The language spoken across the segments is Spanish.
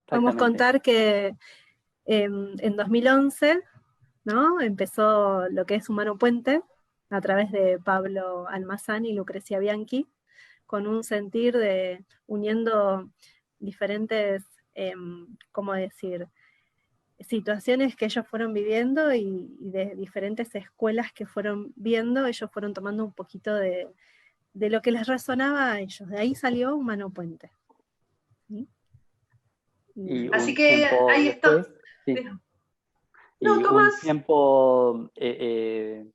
Vamos a exactamente. contar que en 2011, ¿no? Empezó lo que es Humano Puente, a través de Pablo Almazán y Lucrecia Bianchi, con un sentir de uniendo diferentes, ¿cómo decir?, situaciones que ellos fueron viviendo y de diferentes escuelas que fueron viendo, ellos fueron tomando un poquito de lo que les resonaba a ellos. De ahí salió Humano Puente. ¿Sí? Y Así un que tiempo ahí está. después, sí, No, y un Tomás. tiempo eh,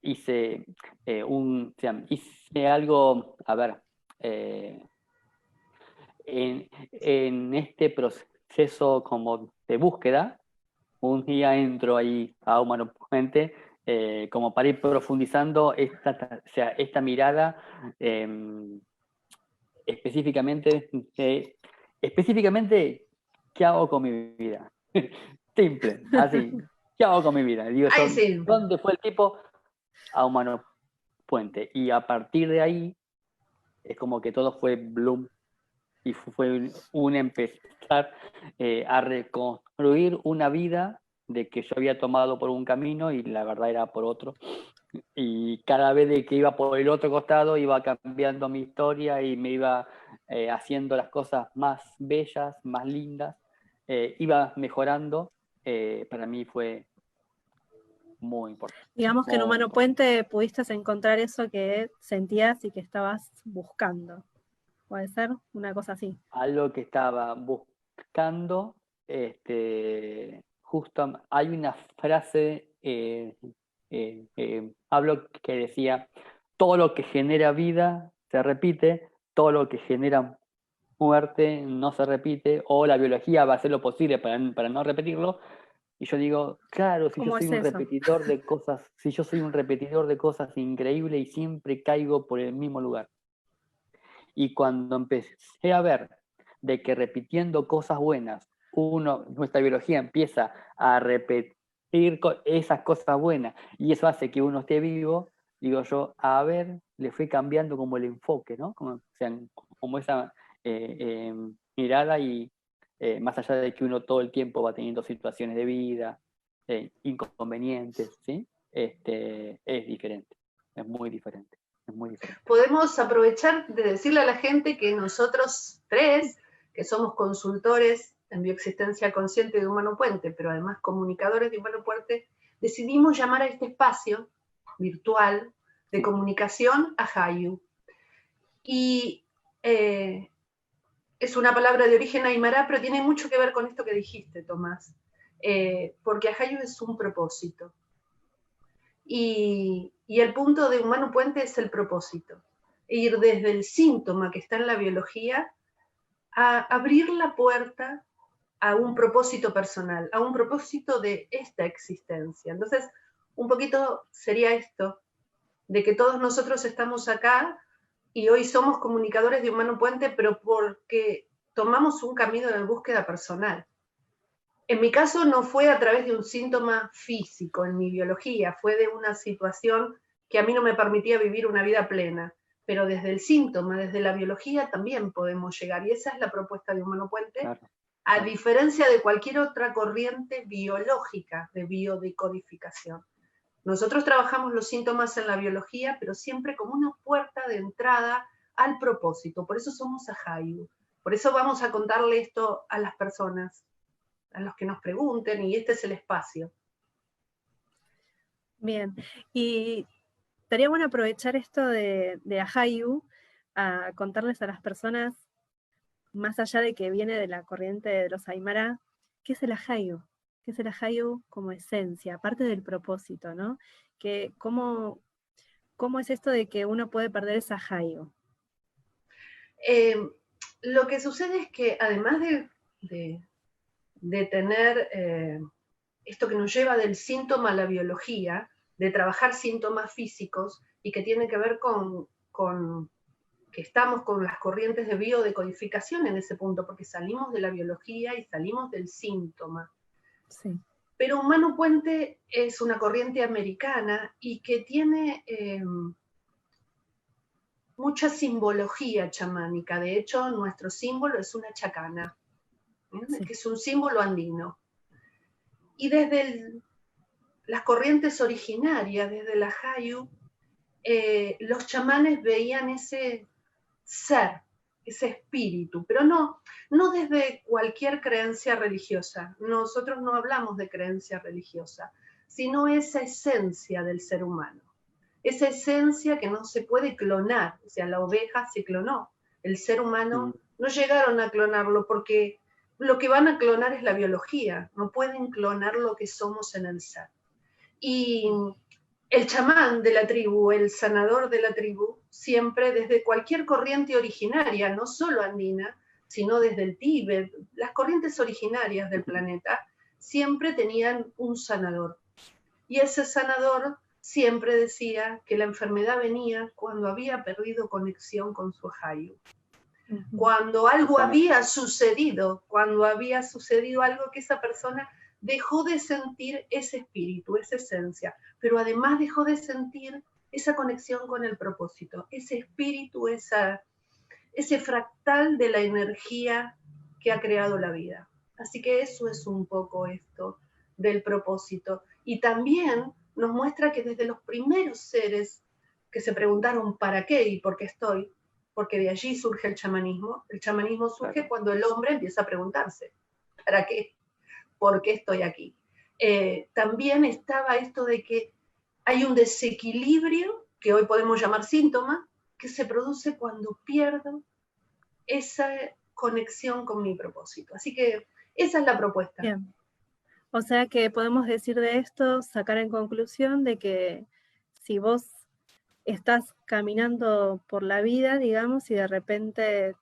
hice o sea, hice algo, a ver, en este proceso como de búsqueda, un día entro ahí a Humano Puente como para ir profundizando o sea, esta mirada específicamente, específicamente, ¿qué hago con mi vida? Simple, así, ¿qué hago con mi vida? Digo Ahí yo, sí. ¿dónde fue el tipo? A Humano Puente. Y a partir de ahí, es como que todo fue bloom y fue un empezar a reconstruir una vida de que yo había tomado por un camino y la verdad era por otro. Y cada vez de que iba por el otro costado iba cambiando mi historia y me iba haciendo las cosas más bellas, más lindas, iba mejorando. Para mí fue muy importante. Digamos que en Muy Humano importante. Puente pudiste encontrar eso que sentías y que estabas buscando. ¿Puede ser? Una cosa así. Algo que estaba buscando, justo hay una frase, hablo que decía, todo lo que genera vida se repite, todo lo que genera muerte no se repite, o la biología va a hacer lo posible para no repetirlo. Y yo digo, claro, si yo ¿Cómo soy es un eso? repetidor de cosas, si yo soy un repetidor de cosas increíbles y siempre caigo por el mismo lugar. Y cuando empecé a ver de que repitiendo cosas buenas, nuestra biología empieza a repetir esas cosas buenas y eso hace que uno esté vivo, digo yo, a ver, le fui cambiando como el enfoque, ¿no? Como, o sea, como esa mirada y más allá de que uno todo el tiempo va teniendo situaciones de vida, inconvenientes, ¿sí? Es diferente, es muy diferente. Es muy diferente. Podemos aprovechar de decirle a la gente que nosotros tres, que somos consultores en bioexistencia consciente de Humano Puente, pero además comunicadores de Humano Puente, decidimos llamar a este espacio virtual de comunicación Ajayu. Y es una palabra de origen aymara, pero tiene mucho que ver con esto que dijiste, Tomás, porque Ajayu es un propósito. Y el punto de Humano Puente es el propósito. Ir desde el síntoma que está en la biología a abrir la puerta a un propósito personal, a un propósito de esta existencia. Entonces, un poquito sería esto, de que todos nosotros estamos acá y hoy somos comunicadores de Humano Puente, pero porque tomamos un camino de búsqueda personal. En mi caso no fue a través de un síntoma físico en mi biología, fue de una situación que a mí no me permitía vivir una vida plena, pero desde el síntoma, desde la biología también podemos llegar, y esa es la propuesta de Humano Puente, claro, a diferencia de cualquier otra corriente biológica de biodecodificación. Nosotros trabajamos los síntomas en la biología, pero siempre como una puerta de entrada al propósito, por eso somos Ajayu, por eso vamos a contarle esto a las personas, a los que nos pregunten, y este es el espacio. Bien, y estaría bueno aprovechar esto de Ajayu a contarles a las personas, más allá de que viene de la corriente de los Aymara, ¿qué es el Ajayu? ¿Qué es el Ajayu como esencia, aparte del propósito, ¿no? ¿Cómo es esto de que uno puede perder ese Ajayu? Lo que sucede es que además de tener esto que nos lleva del síntoma a la biología, de trabajar síntomas físicos y que tiene que ver con que estamos con las corrientes de biodecodificación en ese punto, porque salimos de la biología y salimos del síntoma. Sí. Pero Humano Puente es una corriente americana y que tiene mucha simbología chamánica. De hecho, nuestro símbolo es una chacana, Sí. que es un símbolo andino. Y desde las corrientes originarias, desde la Hayu, los chamanes veían ese ser, ese espíritu, pero no desde cualquier creencia religiosa. Nosotros no hablamos de creencia religiosa, sino esa esencia del ser humano. Esa esencia que no se puede clonar, o sea, la oveja se clonó, el ser humano no llegaron a clonarlo porque lo que van a clonar es la biología, no pueden clonar lo que somos en el ser. Y el chamán de la tribu, el sanador de la tribu, siempre desde cualquier corriente originaria, no solo andina, sino desde el Tíbet, las corrientes originarias del planeta, siempre tenían un sanador. Y ese sanador siempre decía que la enfermedad venía cuando había perdido conexión con su Hayu. Cuando algo había sucedido algo que esa persona dejó de sentir ese espíritu, esa esencia, pero además dejó de sentir esa conexión con el propósito, ese espíritu, ese fractal de la energía que ha creado la vida. Así que eso es un poco esto del propósito. Y también nos muestra que desde los primeros seres que se preguntaron ¿para qué y por qué estoy? Porque de allí surge el chamanismo. El chamanismo surge cuando el hombre empieza a preguntarse ¿para qué? ¿Por qué estoy aquí? También estaba esto de que hay un desequilibrio, que hoy podemos llamar síntoma, que se produce cuando pierdo esa conexión con mi propósito. Así que esa es la propuesta. Bien. O sea que podemos decir de esto, sacar en conclusión de que si vos estás caminando por la vida, digamos, y de repente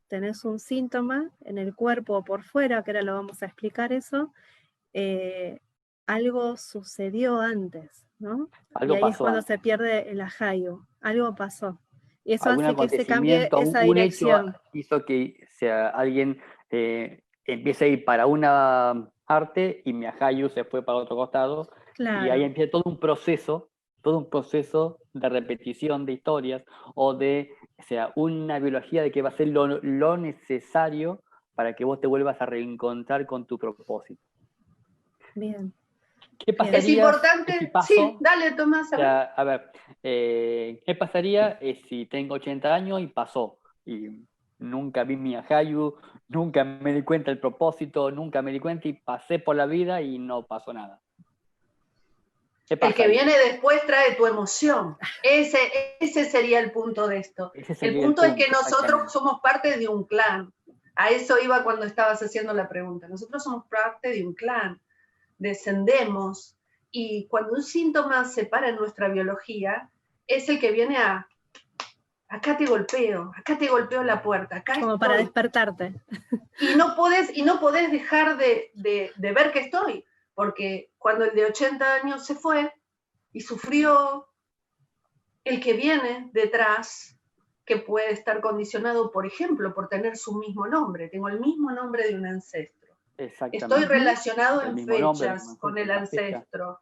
tenés un síntoma en el cuerpo o por fuera, que ahora lo vamos a explicar eso, algo sucedió antes, ¿no? Algo y ahí es pasó cuando antes. se pierde el ahayu, algo pasó. Y eso Algún hace que se cambie acontecimiento, esa un hecho dirección. hizo que alguien empiece a ir para una parte y mi Ahayu se fue para otro costado. Claro. Y ahí empieza todo un proceso de repetición de historias o de, una biología de que va a ser lo necesario para que vos te vuelvas a reencontrar con tu propósito. Bien. ¿Qué pasaría es importante, si pasó? Sí, dale, Tomás. A ver, ¿qué pasaría si tengo 80 años y pasó? Y nunca vi mi Ahayu, nunca me di cuenta del propósito, nunca me di cuenta y pasé por la vida y no pasó nada. El que viene después trae tu emoción. Ese sería el punto de esto. El punto es que nosotros somos parte de un clan. A eso iba cuando estabas haciendo la pregunta. Nosotros somos parte de un clan. Descendemos. Y cuando un síntoma se para en nuestra biología, es el que viene acá te golpeo la puerta, acá como estoy. Para despertarte. Y no podés dejar de ver que estoy, porque cuando el de 80 años se fue y sufrió, el que viene detrás, que puede estar condicionado, por ejemplo, por tener su mismo nombre, tengo el mismo nombre de un ancestro. Estoy relacionado en fechas con el ancestro.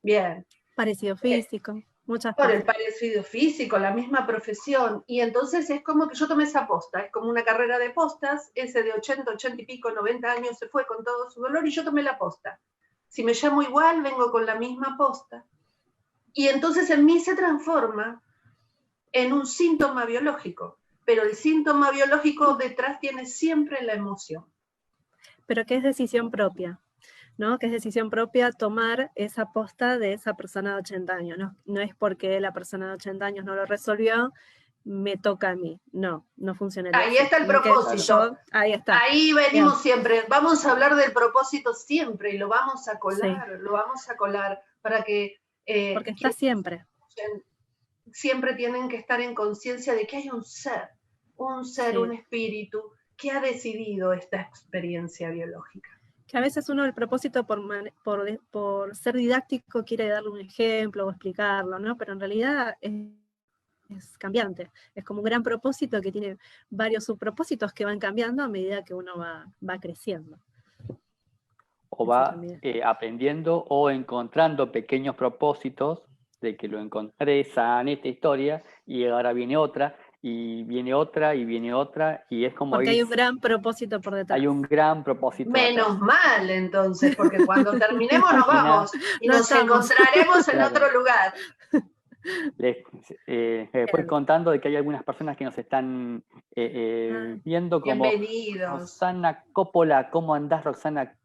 Bien. Parecido físico, muchas por cosas. el parecido físico, la misma profesión, y entonces es como que yo tomé esa posta, es como una carrera de postas, ese de 80 y pico, 90 años se fue con todo su dolor y yo tomé la posta. Si me llamo igual, vengo con la misma posta. Y entonces en mí se transforma en un síntoma biológico, pero el síntoma biológico detrás tiene siempre la emoción. Pero que es decisión propia, ¿no? Que es decisión propia tomar esa posta de esa persona de 80 años. No es porque la persona de 80 años no lo resolvió, me toca a mí. No funciona así. Ahí está el propósito. Ahí está. Ahí venimos siempre. Vamos a hablar del propósito siempre y lo vamos a colar, para que... porque está siempre. Siempre tienen que estar en conciencia de que hay un ser, un espíritu que ha decidido esta experiencia biológica. Que a veces uno el propósito por ser didáctico quiere darle un ejemplo o explicarlo, ¿no? Pero en realidad es cambiante. Es como un gran propósito que tiene varios subpropósitos que van cambiando a medida que uno va creciendo. O va aprendiendo o encontrando pequeños propósitos de que lo encontré, sané esta historia, y ahora viene otra, y viene otra, y viene otra, y es como Porque hay un gran propósito por detrás. hay un gran propósito Menos atrás. mal, entonces, porque cuando terminemos nos vamos y No nos estamos. encontraremos en Claro. otro lugar. Les voy contando de que hay algunas personas que nos están viendo, como Bienvenidos. Roxana Coppola. ¿Cómo andás, Roxana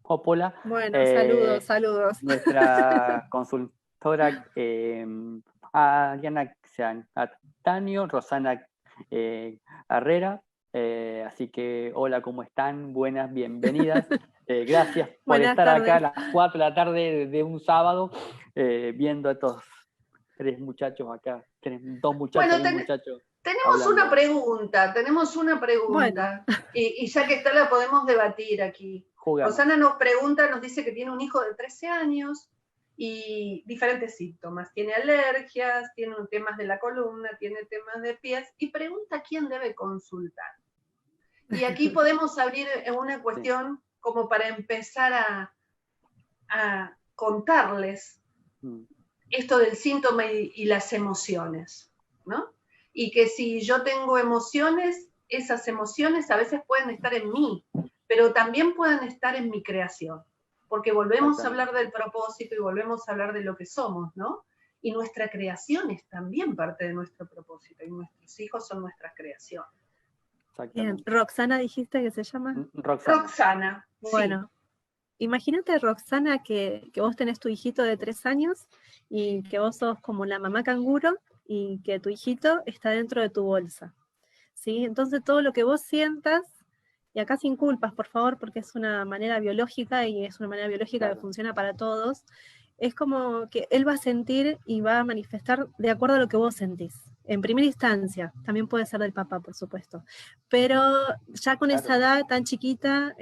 Coppola? Bueno, saludos. Nuestra consultora Diana Tanio, Rosana Herrera. Así que, hola, ¿cómo están? Buenas, bienvenidas. Gracias por Buenas estar tardes. acá a las 4 de la tarde de un sábado, viendo a estos tres muchachos acá. Dos muchachos Bueno, y un muchacho. Tenemos hablando. una pregunta, Bueno. y ya que está la podemos debatir aquí. Jugamos. Rosana nos dice que tiene un hijo de 13 años y diferentes síntomas. Tiene alergias, tiene temas de la columna, tiene temas de pies, y pregunta quién debe consultar. Y aquí podemos abrir una cuestión como para empezar a contarles esto del síntoma y las emociones, ¿no? Y que si yo tengo emociones, esas emociones a veces pueden estar en mí, pero también pueden estar en mi creación, porque volvemos a hablar del propósito y volvemos a hablar de lo que somos, ¿no? Y nuestra creación es también parte de nuestro propósito, y nuestros hijos son nuestras creaciones. Bien. Roxana, dijiste que se llama. Roxana. Bueno, sí. Imagínate, Roxana, que vos tenés tu hijito de 3 años y que vos sos como la mamá canguro y que tu hijito está dentro de tu bolsa, ¿sí? Entonces todo lo que vos sientas, y acá sin culpas, por favor, porque es una manera biológica y es una manera biológica que funciona para todos, es como que él va a sentir y va a manifestar de acuerdo a lo que vos sentís. En primera instancia, también puede ser del papá, por supuesto, pero ya con esa edad tan chiquita...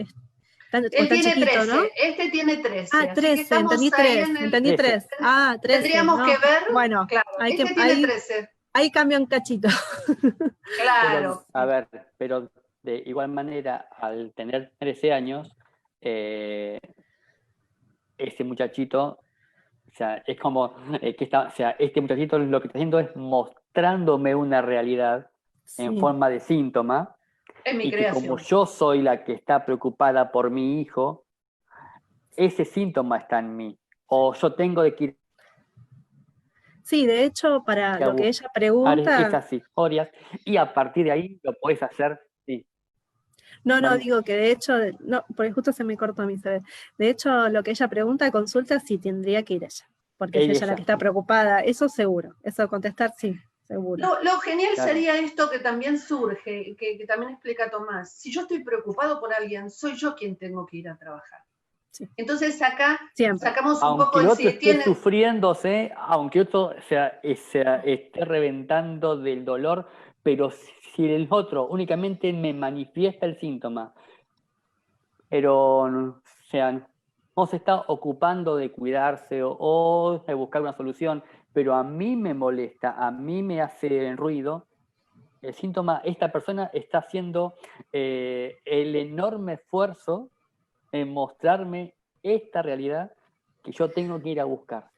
Él tiene chiquito, 13, ¿no? Este tiene 13. Ah, 13, entendí 3, entendí 3. Ah, 13. Tendríamos que ver, bueno, claro, este tiene 13. Ahí cambia un cachito. Claro. Pero, a ver, pero de igual manera, al tener 13 años, ese muchachito, o sea, es como que está, o sea, este muchachito lo que está haciendo es mostrándome una realidad en forma de síntoma. En mi y creación. Que como yo soy la que está preocupada por mi hijo, ese síntoma está en mí. O yo tengo de que ir. Sí, de hecho, para lo que ella pregunta... esas historias, y a partir de ahí lo podés hacer, sí. No, digo que de hecho, no, porque justo se me cortó a mí, ¿sabes? De hecho, lo que ella pregunta, consulta, sí tendría que ir ella, porque es ella la que está preocupada, eso seguro, eso contestar, sí. Seguro. Lo genial sería esto que también surge, que también explica Tomás. Si yo estoy preocupado por alguien, soy yo quien tengo que ir a trabajar. Sí. Entonces acá sacamos un poco el otro esté sufriéndose, aunque otro esté reventando del dolor, pero si el otro únicamente me manifiesta el síntoma, pero no se está ocupando de cuidarse o de buscar una solución, pero a mí me molesta, a mí me hace ruido, el síntoma, esta persona está haciendo el enorme esfuerzo en mostrarme esta realidad que yo tengo que ir a buscar.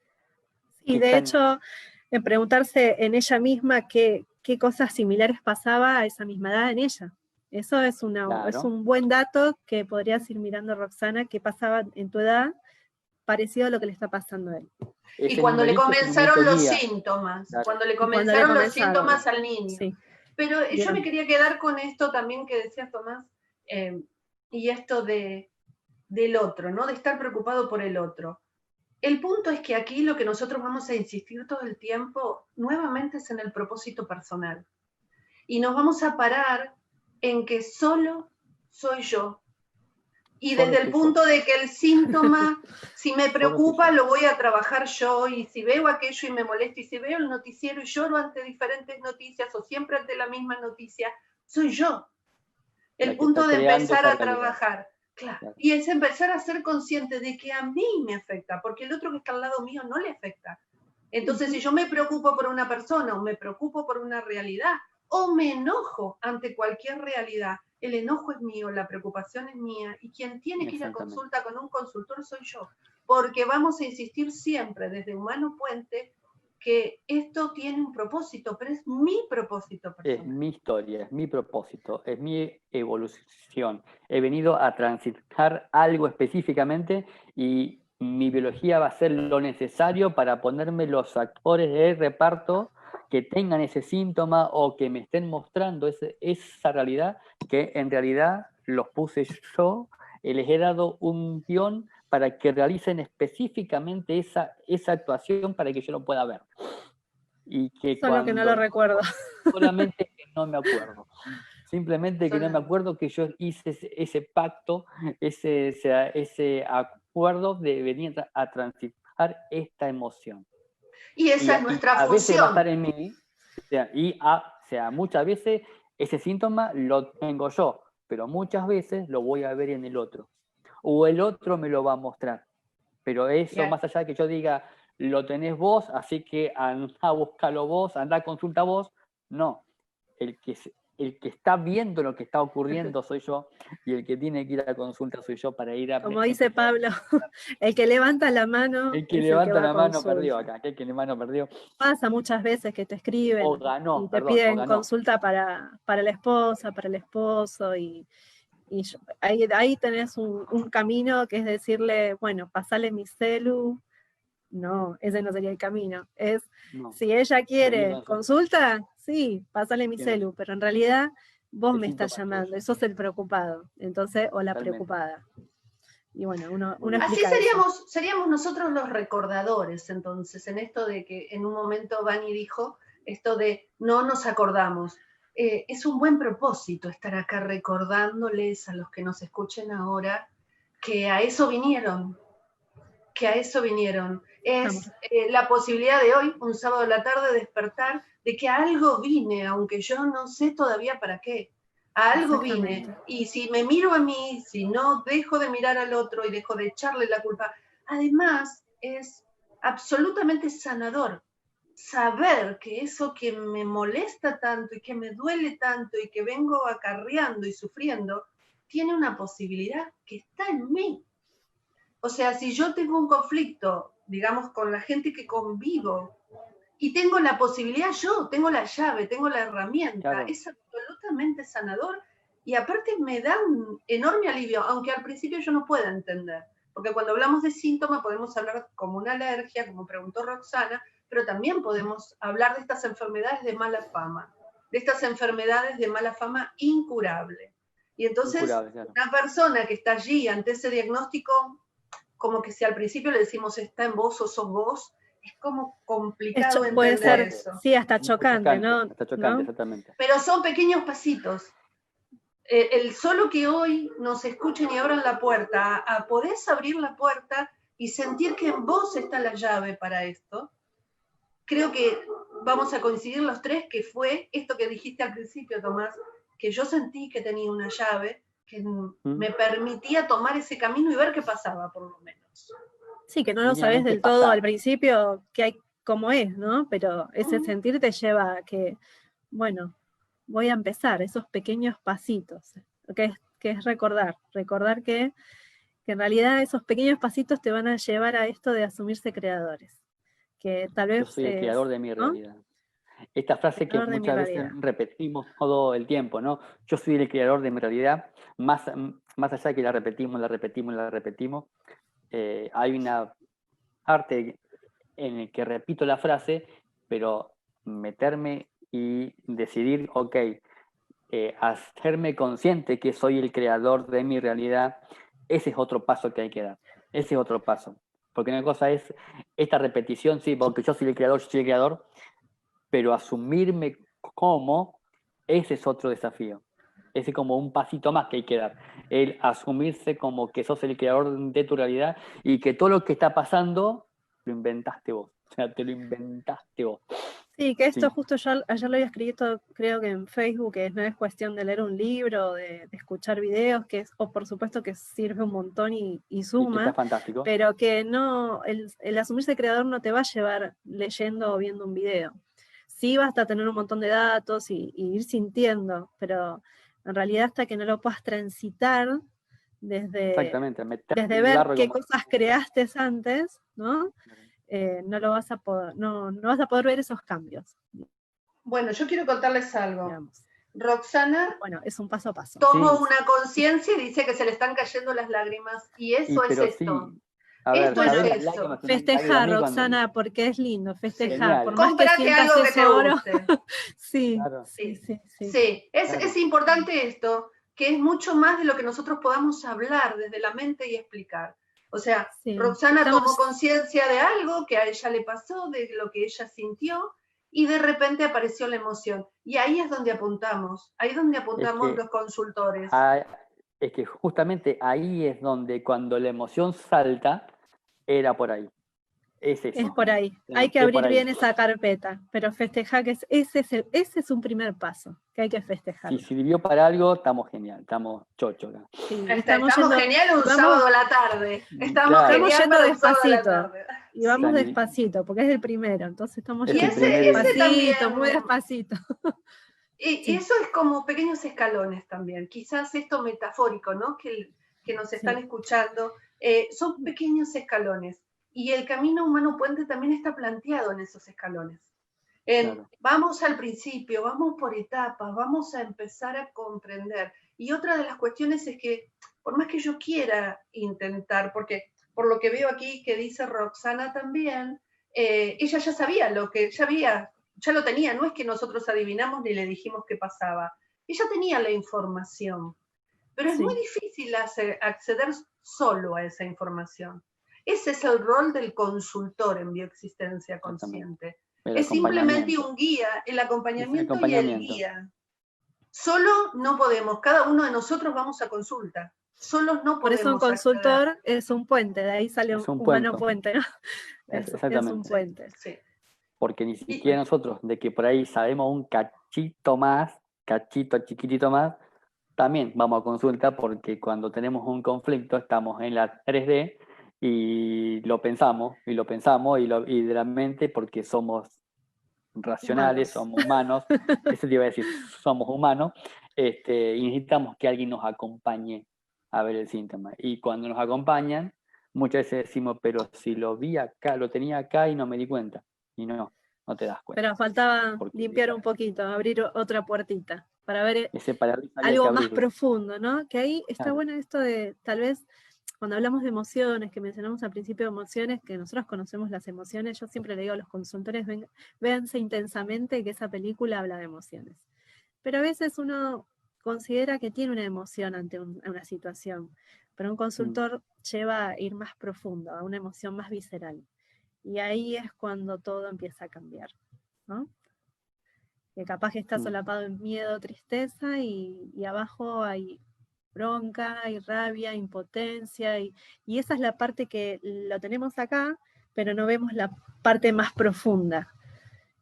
Y de hecho, en preguntarse en ella misma qué cosas similares pasaba a esa misma edad en ella. Eso es un buen dato que podrías ir mirando, Roxana, qué pasaba en tu edad parecido a lo que le está pasando a él. Y cuando le comenzaron los síntomas, cuando le comenzaron los síntomas al niño. Sí. Pero yo me quería quedar con esto también que decías, Tomás, y esto del otro, ¿no? De estar preocupado por el otro. El punto es que aquí lo que nosotros vamos a insistir todo el tiempo, nuevamente, es en el propósito personal. Y nos vamos a parar en que solo soy yo. Y desde el punto de que el síntoma, si me preocupa, lo voy a trabajar yo, y si veo aquello y me molesta, y si veo el noticiero y lloro ante diferentes noticias, o siempre ante la misma noticia, soy yo. El punto de empezar a trabajar. Claro. Y es empezar a ser consciente de que a mí me afecta, porque el otro que está al lado mío no le afecta. Entonces, si yo me preocupo por una persona, o me preocupo por una realidad, o me enojo ante cualquier realidad, el enojo es mío, la preocupación es mía, y quien tiene que ir a consulta con un consultor soy yo, porque vamos a insistir siempre desde Humano Puente que esto tiene un propósito, pero es mi propósito personal. Es mi historia, es mi propósito, es mi evolución. He venido a transitar algo específicamente y mi biología va a hacer lo necesario para ponerme los actores de reparto que tengan ese síntoma o que me estén mostrando esa realidad, que en realidad los puse yo, les he dado un guión para que realicen específicamente esa actuación para que yo lo pueda ver. Y que Solo que no lo recuerdo. solamente que no me acuerdo. Simplemente que no me acuerdo que yo hice ese pacto, ese acuerdo de venir a transitar esta emoción. Y esa es nuestra a veces va a función. estar en mí, muchas veces ese síntoma lo tengo yo, pero muchas veces lo voy a ver en el otro. O el otro me lo va a mostrar. Pero eso, más allá de que yo diga, lo tenés vos, así que anda a buscarlo vos, anda a consulta vos, no. El que está viendo lo que está ocurriendo soy yo, y el que tiene que ir a consulta soy yo para ir a... Como dice Pablo, el que levanta la mano el que es levanta el que va la a mano consulta. perdió acá, el que la mano perdió. Pasa muchas veces que te escriben O ganó, y te perdón, piden o ganó. consulta para la esposa, para el esposo, y ahí tenés un camino que es decirle, bueno, pasale mi celu. No, ese no sería el camino. No. Si ella quiere Venir consulta, sí, pásale mi Tiene- celu, pero en realidad vos el me estás síntoma llamando, tuyo. y sos el preocupado, entonces, o la Totalmente. preocupada. Y bueno, uno Muy bien. Así explica eso. seríamos nosotros los recordadores, entonces, en esto de que en un momento Vani dijo, esto de no nos acordamos. Es un buen propósito estar acá recordándoles a los que nos escuchen ahora que a eso vinieron, Es la posibilidad de hoy, un sábado de la tarde, despertar de que a algo vine, aunque yo no sé todavía para qué. A algo vine. Y si me miro a mí, si no dejo de mirar al otro y dejo de echarle la culpa, además es absolutamente sanador saber que eso que me molesta tanto y que me duele tanto y que vengo acarreando y sufriendo, tiene una posibilidad que está en mí. O sea, si yo tengo un conflicto, digamos, con la gente que convivo, y tengo la posibilidad, yo tengo la llave, tengo la herramienta, claro, es absolutamente sanador, y aparte me da un enorme alivio, aunque al principio yo no pueda entender, porque cuando hablamos de síntomas podemos hablar como una alergia, como preguntó Roxana, pero también podemos hablar de estas enfermedades de mala fama, incurable. Y entonces, claro, una persona que está allí ante ese diagnóstico, como que si al principio le decimos está en vos o sos vos, es como complicado entender puede ser, eso. Sí, hasta chocante, ¿no? Hasta chocante, ¿no? Exactamente. Pero son pequeños pasitos. El solo que hoy nos escuchen y abran la puerta, podés abrir la puerta y sentir que en vos está la llave para esto. Creo que vamos a coincidir los tres que fue esto que dijiste al principio, Tomás, que yo sentí que tenía una llave que me permitía tomar ese camino y ver qué pasaba, por lo menos. Sí, que no lo sabés del todo al principio cómo es, ¿no? Pero ese sentir te lleva a que, bueno, voy a empezar esos pequeños pasitos, que es recordar que en realidad esos pequeños pasitos te van a llevar a esto de asumirse creadores. Que tal vez yo soy el creador de mi realidad. Esta frase que muchas veces repetimos todo el tiempo, ¿no? Yo soy el creador de mi realidad, más allá de que la repetimos, hay una parte en el que repito la frase, pero meterme y decidir, ok, hacerme consciente que soy el creador de mi realidad, ese es otro paso que hay que dar, ese es otro paso. Porque una cosa es esta repetición, sí, porque yo soy el creador, pero asumirme como, ese es otro desafío. Ese es como un pasito más que hay que dar. El asumirse como que sos el creador de tu realidad y que todo lo que está pasando lo inventaste vos. O sea, te lo inventaste vos. Sí, que esto justo ayer lo había escrito, creo que en Facebook, que no es cuestión de leer un libro, de escuchar videos, o por supuesto que sirve un montón y suma, y que está fantástico, pero que no, el asumirse creador no te va a llevar leyendo o viendo un video. Sí basta tener un montón de datos y ir sintiendo, pero en realidad hasta que no lo puedas transitar desde ver qué cosas creaste antes, ¿no? no vas a poder ver esos cambios. Bueno, yo quiero contarles algo. Digamos. Roxana, bueno, es un paso a paso. Toma una conciencia y dice que se le están cayendo las lágrimas. Y eso es esto. Sí. A ver, esto es eso. Festejar, Roxana, porque es lindo, festejar. Por más que sientas algo que te guste. Sí, claro. Sí. Es importante esto, que es mucho más de lo que nosotros podamos hablar desde la mente y explicar. O sea, Roxana tomó conciencia de algo que a ella le pasó, de lo que ella sintió, y de repente apareció la emoción. Y ahí es donde apuntamos, los consultores. Es que justamente ahí es donde cuando la emoción salta, era por ahí. Es eso. Es por ahí. Hay que abrir bien esa carpeta, pero festejar, que ese es un primer paso, que hay que festejar. Si sirvió para algo, estamos genial, estamos chochos. Sí, estamos genial un sábado a la tarde. Estamos yendo despacito. Y vamos despacito, porque es el primero, entonces estamos yendo despacito, muy despacito. Y eso es como pequeños escalones también. Quizás esto metafórico, ¿no? Que nos están escuchando, son pequeños escalones. Y el camino humano puente también está planteado en esos escalones. Vamos al principio, vamos por etapas, vamos a empezar a comprender. Y otra de las cuestiones es que, por más que yo quiera intentar, porque por lo que veo aquí que dice Roxana también, ella ya sabía ya lo tenía, no es que nosotros adivinamos ni le dijimos qué pasaba. Ella tenía la información, pero es muy difícil acceder solo a esa información. Ese es el rol del consultor en bioexistencia consciente. Es simplemente un guía, el acompañamiento y el guía. Solo no podemos, cada uno de nosotros vamos a consulta. Solos no podemos. Por eso un consultor es un puente, de ahí sale un humano puente, ¿no? Es un puente. Sí. Porque ni siquiera nosotros, de que por ahí sabemos un cachito más, chiquitito más, también vamos a consulta, porque cuando tenemos un conflicto estamos en la 3D y lo pensamos y de la mente, porque somos racionales, somos humanos, eso te iba a decir, somos humanos, y necesitamos que alguien nos acompañe a ver el síntoma. Y cuando nos acompañan, muchas veces decimos, pero si lo vi acá, lo tenía acá y no me di cuenta. Y no te das cuenta. Pero faltaba limpiar un poquito, abrir otra puertita, para ver algo más profundo, ¿no? Que ahí está bueno esto de, tal vez, cuando hablamos de emociones, que mencionamos al principio de emociones, que nosotros conocemos las emociones, yo siempre le digo a los consultores, véanse intensamente que esa película habla de emociones. Pero a veces uno considera que tiene una emoción ante una situación, pero un consultor lleva a ir más profundo, a una emoción más visceral. Y ahí es cuando todo empieza a cambiar, ¿no? Que capaz que está solapado en miedo, tristeza, y abajo hay bronca, hay rabia, impotencia, y esa es la parte que lo tenemos acá, pero no vemos la parte más profunda,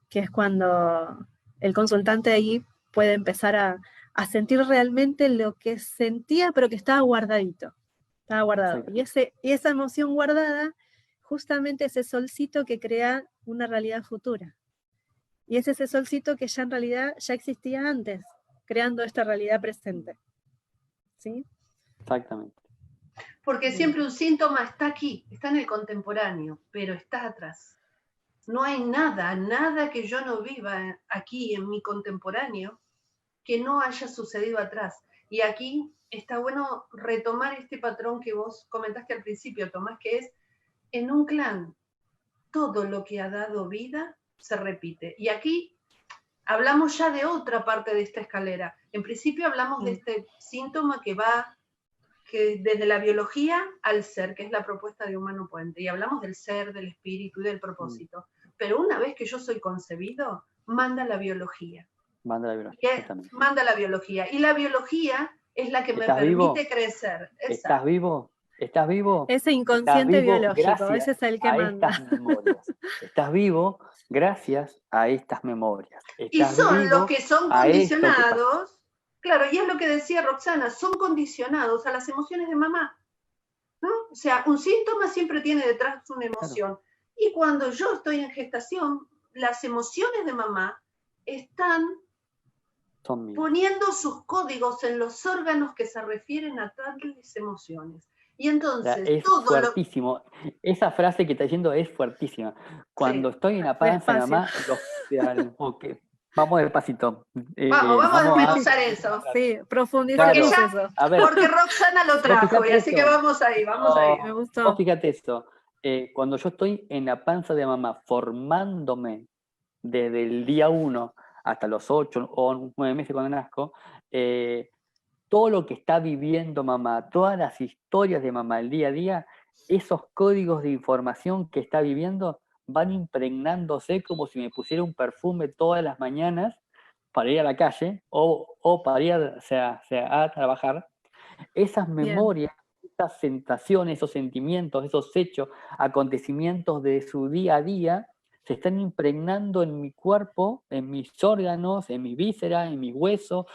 que es cuando el consultante ahí puede empezar a sentir realmente lo que sentía, pero que estaba guardadito. Estaba guardado. Y esa emoción guardada, justamente ese solcito que crea una realidad futura. Y es ese solcito que ya en realidad ya existía antes, creando esta realidad presente. ¿Sí? Exactamente. Porque siempre un síntoma está aquí, está en el contemporáneo, pero está atrás. No hay nada que yo no viva aquí en mi contemporáneo que no haya sucedido atrás. Y aquí está bueno retomar este patrón que vos comentaste al principio, Tomás, que es, en un clan, todo lo que ha dado vida se repite. Y aquí hablamos ya de otra parte de esta escalera. En principio hablamos de este síntoma que va desde la biología al ser, que es la propuesta de Humano Puente. Y hablamos del ser, del espíritu y del propósito. Pero una vez que yo soy concebido, manda la biología. Manda la biología. Y la biología es la que me permite crecer. ¿Estás vivo? ¿Estás vivo? Ese inconsciente biológico, ese es el que manda. Estás vivo gracias a estas memorias. Y son los que son condicionados, claro, y es lo que decía Roxana, son condicionados a las emociones de mamá, ¿no? O sea, un síntoma siempre tiene detrás una emoción. Claro. Y cuando yo estoy en gestación, las emociones de mamá están poniendo sus códigos en los órganos que se refieren a tales emociones. Y entonces Es todo lo... fuertísimo. Esa frase que está diciendo es fuertísima. Cuando Sí. estoy en la panza de Despacio. mamá, vamos despacito. Vamos a Vamos a... desmenuzar eso. Sí, Porque profundicemos ya, eso. A ver, porque Roxana lo vos trajo, y fíjate así que eso. vamos ahí, vamos ahí. Me Vos gustó. fíjate eso. Cuando yo estoy en la panza de mamá formándome desde el día 1 hasta los 8 o 9 meses cuando nazco, todo lo que está viviendo mamá, todas las historias de mamá, el día a día, esos códigos de información que está viviendo van impregnándose como si me pusiera un perfume todas las mañanas para ir a la calle o para ir a trabajar. Esas Bien. memorias, esas sensaciones, esos sentimientos, esos hechos, acontecimientos de su día a día, se están impregnando en mi cuerpo, en mis órganos, en mis vísceras, en mis huesos,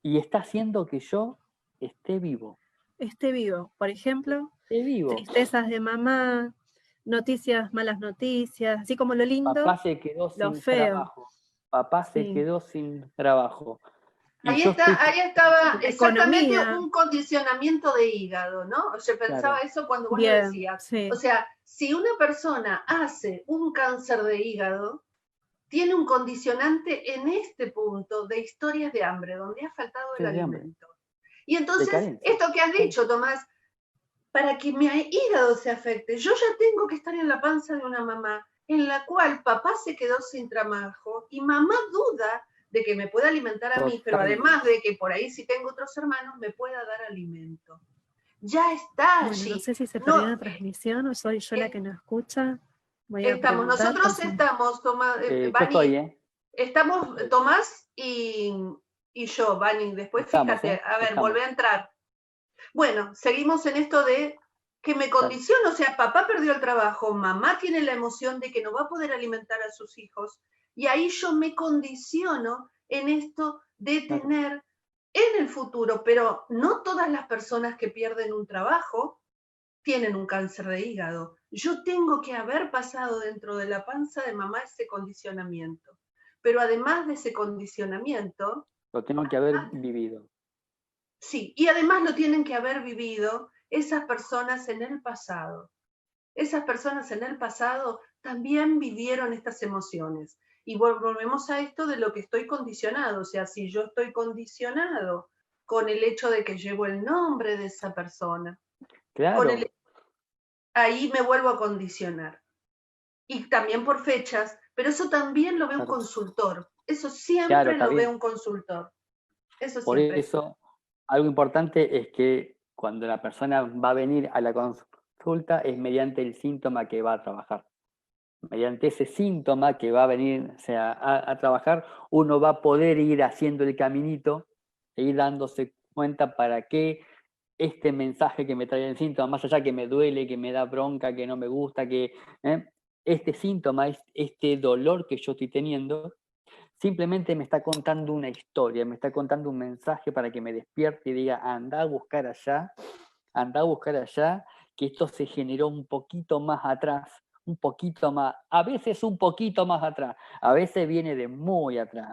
y está haciendo que yo esté vivo. Esté vivo. Por ejemplo, Esté vivo. tristezas de mamá, noticias, malas noticias, así como lo lindo, Papá se quedó lo sin feo. trabajo. Papá se Sí. quedó sin trabajo. Y Ahí yo estaba La exactamente economía. un condicionamiento de hígado, ¿no? Yo pensaba Claro. eso cuando vos lo Bien, decías. sí. O sea, si una persona hace un cáncer de hígado, tiene un condicionante en este punto de historias de hambre, donde ha faltado el Sí, de hambre. alimento. Y entonces, De carencia. esto que has dicho, Tomás, para que mi hígado se afecte, yo ya tengo que estar en la panza de una mamá en la cual papá se quedó sin trabajo y mamá duda de que me pueda alimentar a mí, pero Totalmente. además de que por ahí si tengo otros hermanos me pueda dar alimento. Ya está Bueno, allí. no sé si se No, perdió la transmisión o soy yo la que no escucha. Voy a estamos, preguntar. nosotros estamos, Tomás, Yo Vani, estoy, estamos Tomás y yo, Vani, después Estamos, fíjate, a ver, estamos. volvé a entrar. Bueno, seguimos en esto de que me condiciona, o sea, papá perdió el trabajo, mamá tiene la emoción de que no va a poder alimentar a sus hijos, y ahí yo me condiciono en esto de tener en el futuro, pero no todas las personas que pierden un trabajo tienen un cáncer de hígado. Yo tengo que haber pasado dentro de la panza de mamá ese condicionamiento. Pero además de ese condicionamiento, Lo tengo que haber vivido. sí, y además lo tienen que haber vivido esas personas en el pasado. Esas personas en el pasado también vivieron estas emociones. Y volvemos a esto de lo que estoy condicionado. O sea, si yo estoy condicionado con el hecho de que llevo el nombre de esa persona, Claro. ahí me vuelvo a condicionar. Y también por fechas, pero eso también lo ve un consultor. Eso siempre lo ve un consultor. Eso por siempre. eso, algo importante es que cuando la persona va a venir a la consulta es mediante el síntoma que va a trabajar. Mediante ese síntoma que va a venir a trabajar, uno va a poder ir haciendo el caminito e ir dándose cuenta para qué este mensaje que me trae el síntoma, más allá que me duele, que me da bronca, que no me gusta, que este síntoma, este dolor que yo estoy teniendo, simplemente me está contando una historia, me está contando un mensaje para que me despierte y diga, anda a buscar allá, que esto se generó un poquito más atrás, un poquito más, a veces un poquito más atrás, a veces viene de muy atrás,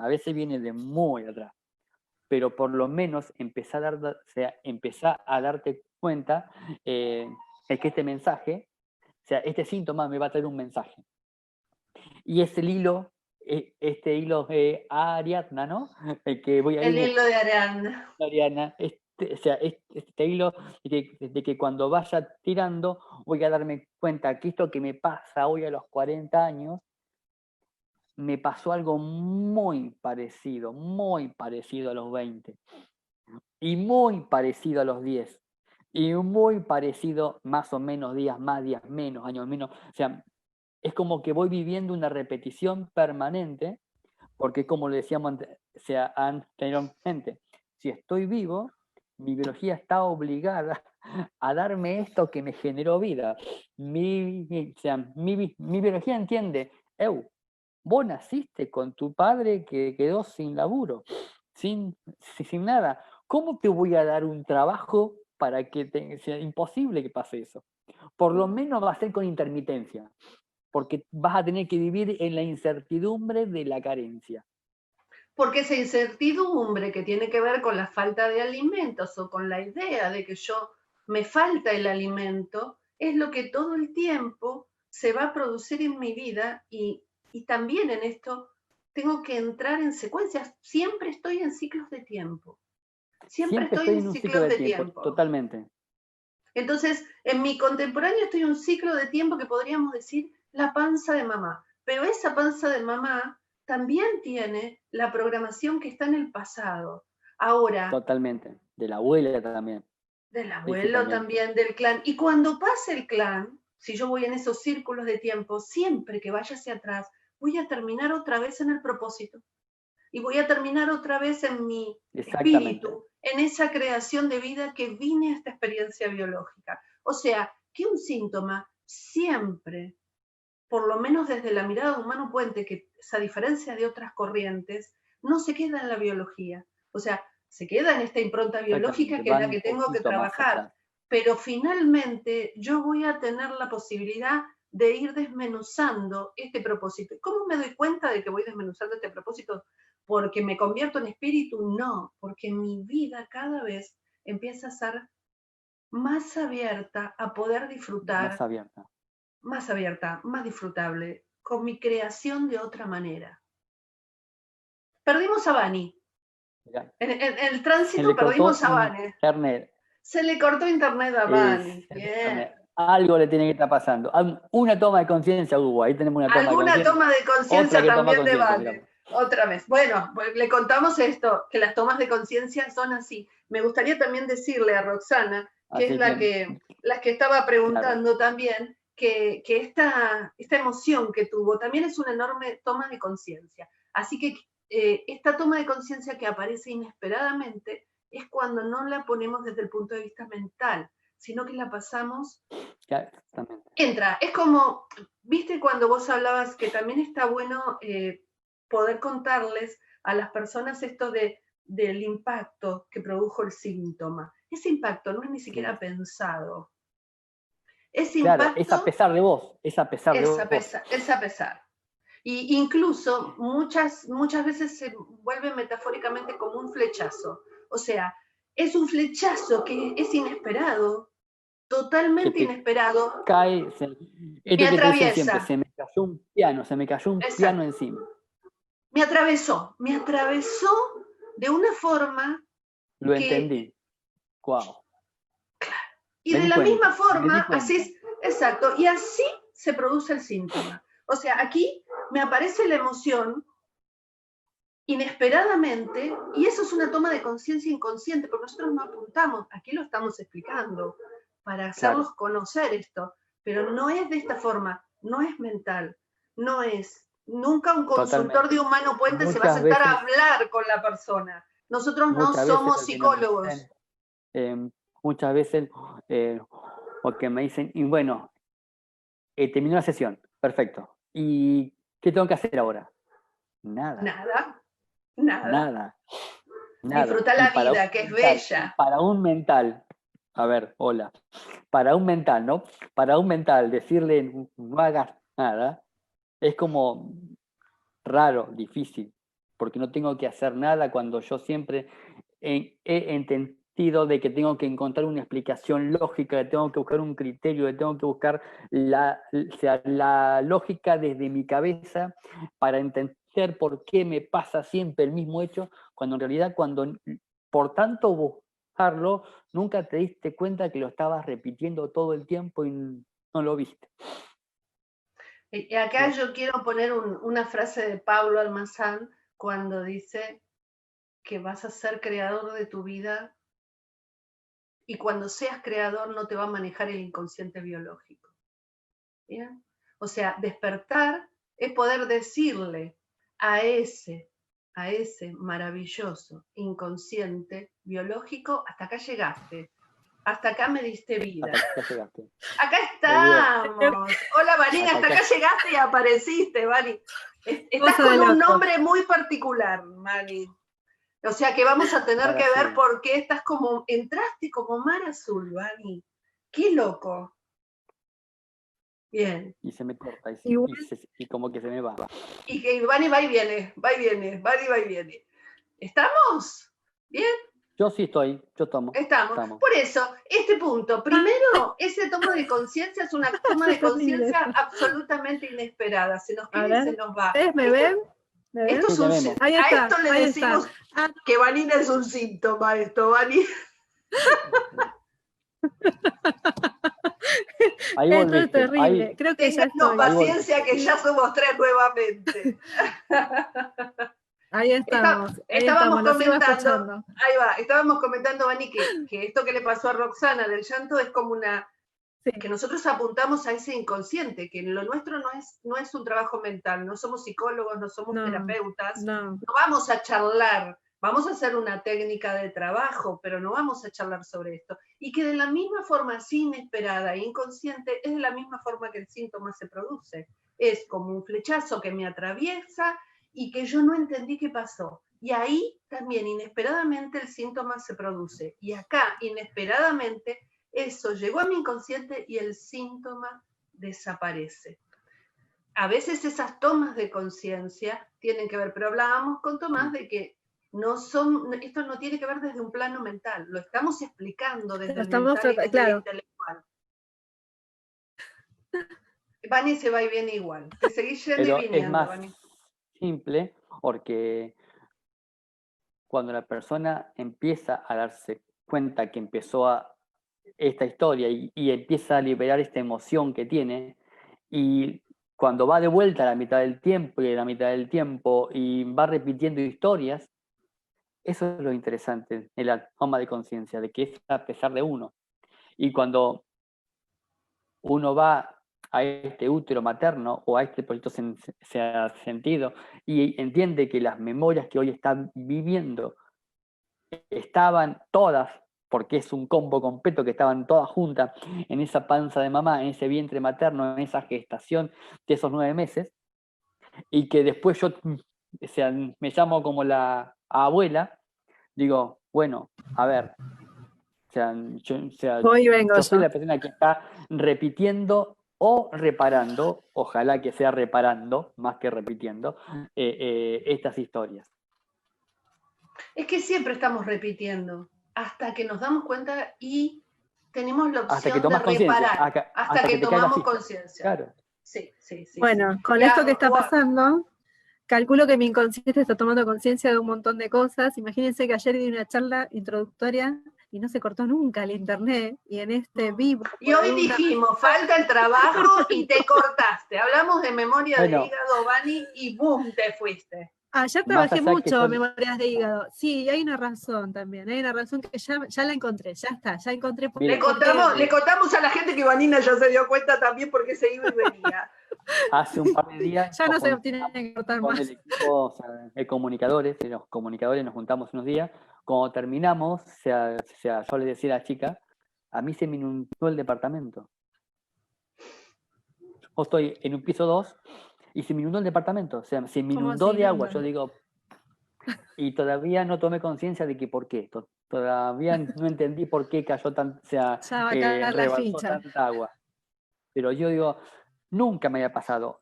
pero por lo menos empezar a darte cuenta es que este mensaje, este síntoma me va a traer un mensaje. Y es el hilo, este hilo de Ariadna, ¿no? Que voy a ir el hilo de Ariadna. Ariadna, este hilo de que cuando vaya tirando voy a darme cuenta que esto que me pasa hoy a los 40 años, me pasó algo muy parecido a los 20, y muy parecido a los 10, y muy parecido más o menos días más, días menos, años menos. O sea, es como que voy viviendo una repetición permanente, porque como le decíamos anteriormente, si estoy vivo, mi biología está obligada a darme esto que me generó vida. Mi biología entiende, vos naciste con tu padre que quedó sin laburo, sin nada. ¿Cómo te voy a dar un trabajo para que sea imposible que pase eso? Por lo menos va a ser con intermitencia, porque vas a tener que vivir en la incertidumbre de la carencia. Porque esa incertidumbre que tiene que ver con la falta de alimentos o con la idea de que yo me falta el alimento, es lo que todo el tiempo se va a producir en mi vida y también en esto tengo que entrar en secuencias. Siempre estoy en ciclos de tiempo. Siempre estoy en un ciclos ciclo de tiempo. Totalmente. Entonces, en mi contemporáneo estoy en un ciclo de tiempo que podríamos decir la panza de mamá. Pero esa panza de mamá también tiene la programación que está en el pasado. Ahora. Totalmente. De la abuela también. Del abuelo también, del clan. Y cuando pase el clan, si yo voy en esos círculos de tiempo, siempre que vaya hacia atrás, voy a terminar otra vez en el propósito. Y voy a terminar otra vez en mi espíritu, en esa creación de vida que vine a esta experiencia biológica. O sea, que un síntoma siempre, por lo menos desde la mirada de Humano Puente, que a diferencia de otras corrientes, no se queda en la biología. O sea, se queda en esta impronta biológica que es la que tengo que trabajar. Pero finalmente yo voy a tener la posibilidad de ir desmenuzando este propósito. ¿Y cómo me doy cuenta de que voy desmenuzando este propósito? ¿Porque me convierto en espíritu? No, porque mi vida cada vez empieza a ser más abierta a poder disfrutar. Más abierta, más disfrutable, con mi creación de otra manera. Perdimos a Vani. En el tránsito perdimos a Vani. Se le cortó internet a Vani. Algo le tiene que estar pasando. Una toma de conciencia hubo, ahí tenemos una toma de conciencia. Alguna toma de conciencia también de Vani. Otra vez. Bueno, le contamos esto, que las tomas de conciencia son así. Me gustaría también decirle a Roxana, que es la que estaba preguntando también, que esta emoción que tuvo también es una enorme toma de conciencia. Así que esta toma de conciencia que aparece inesperadamente es cuando no la ponemos desde el punto de vista mental, sino que la pasamos. Entra, es como, viste cuando vos hablabas que también está bueno poder contarles a las personas esto del impacto que produjo el síntoma. Ese impacto no es ni siquiera pensado. Ese impacto, es a pesar de vos, es a pesar de vos. Es a pesar. Y incluso muchas veces se vuelve metafóricamente como un flechazo. O sea, es un flechazo que es inesperado, totalmente inesperado. Cae, me atraviesa. Siempre, se me cayó un piano encima. Me atravesó de una forma. Lo entendí. Wow. Claro. Y de la misma forma, así, exacto, y así se produce el síntoma. O sea, aquí me aparece la emoción inesperadamente, y eso es una toma de conciencia inconsciente, porque nosotros no apuntamos, aquí lo estamos explicando, para hacerlos conocer esto, pero no es de esta forma, no es mental, no es. Nunca un consultor de Humano Puente se va a sentar a hablar con la persona. Nosotros no somos psicólogos. Muchas veces, porque me dicen, y bueno, terminó la sesión, perfecto. ¿Y qué tengo que hacer ahora? Nada. Disfruta la vida, que es bella. Para un mental, para un mental, ¿no? Para un mental, decirle no hagas nada, es como raro, difícil, porque no tengo que hacer nada cuando yo siempre he entendido de que tengo que encontrar una explicación lógica, que tengo que buscar un criterio, que tengo que buscar la lógica desde mi cabeza para entender por qué me pasa siempre el mismo hecho, cuando en realidad por tanto buscarlo, nunca te diste cuenta que lo estabas repitiendo todo el tiempo y no lo viste. Y acá yo quiero poner una frase de Pablo Almazán cuando dice que vas a ser creador de tu vida y cuando seas creador no te va a manejar el inconsciente biológico. ¿Bien? O sea, despertar es poder decirle a ese maravilloso inconsciente biológico, hasta acá llegaste, hasta acá me diste vida. Acá estamos. Hola, Vani, hasta acá llegaste y apareciste, Vani. Estás con un nombre muy particular, Vani. O sea que vamos a tener que ver por qué entraste como mar azul, Vani. Qué loco. Bien. Y se me corta, y como que se me va. Y que Vani va y viene, Vani va y viene. ¿Estamos? ¿Bien? Yo sí estoy, yo tomo. Estamos. Por eso, este punto, primero, ese toma de conciencia es una toma de conciencia absolutamente inesperada. Se nos quiere y se nos va. ¿Me ven? Esto es un, ahí a está, esto le decimos que Vanina es un síntoma, esto, Vanina. Ahí esto es terrible. Ahí, creo que ya estoy. Paciencia que ya somos 3 nuevamente. Ahí estamos. Estábamos comentando, ahí va, estábamos comentando, Vani, que esto que le pasó a Roxana del llanto es como una, que nosotros apuntamos a ese inconsciente, que lo nuestro no es un trabajo mental, no somos psicólogos, no somos terapeutas, no vamos a charlar, vamos a hacer una técnica de trabajo, pero no vamos a charlar sobre esto. Y que de la misma forma, así inesperada e inconsciente, es de la misma forma que el síntoma se produce. Es como un flechazo que me atraviesa y que yo no entendí qué pasó. Y ahí también inesperadamente el síntoma se produce. Y acá, inesperadamente, eso llegó a mi inconsciente y el síntoma desaparece. A veces esas tomas de conciencia tienen que ver, pero hablábamos con Tomás de que esto no tiene que ver desde un plano mental, lo estamos explicando desde el mental y desde el intelectual. Vani se va y viene igual. Te seguís yendo y viniendo, es más Vani. simple, porque cuando la persona empieza a darse cuenta que empezó esta historia y empieza a liberar esta emoción que tiene, y cuando va de vuelta a la mitad del tiempo y a la mitad del tiempo y va repitiendo historias, eso es lo interesante en la toma de conciencia, de que es a pesar de uno. Y cuando uno va a este útero materno o a este proyecto sentido y entiende que las memorias que hoy están viviendo estaban todas, porque es un combo completo, que estaban todas juntas en esa panza de mamá, en ese vientre materno, en esa gestación de esos 9 meses, y que después yo me llamo como la abuela, digo, bueno, a ver, yo soy la persona que está repitiendo o reparando, ojalá que sea reparando, más que repitiendo, estas historias. Es que siempre estamos repitiendo, hasta que nos damos cuenta y tenemos la opción de reparar, hasta que tomamos conciencia. Claro. Sí. Bueno, con esto que está pasando, calculo que mi inconsciente está tomando conciencia de un montón de cosas. Imagínense que ayer di una charla introductoria y no se cortó nunca el internet, y en este vivo... Y hoy dijimos, falta el trabajo y te cortaste. Hablamos de memoria de hígado, Vani, y boom, te fuiste. Ya trabajé mucho memorias de hígado. Sí, hay una razón también. Hay una razón que ya la encontré. Ya está, ya encontré. Le contamos a la gente que Vanina ya se dio cuenta también porque se iba y venía. Hace un par de días. Ya no se tiene que cortar más. Con el equipo de comunicadores, los comunicadores nos juntamos unos días. Cuando terminamos, yo le decía a la chica, a mí se me inundó el departamento. Yo estoy en un piso 2 y se me inundó el departamento, o sea, se me inundó de agua. Yo digo, y todavía no tomé conciencia de que por qué. Todavía no entendí por qué cayó rebalsó tanta agua. Pero yo digo, nunca me había pasado.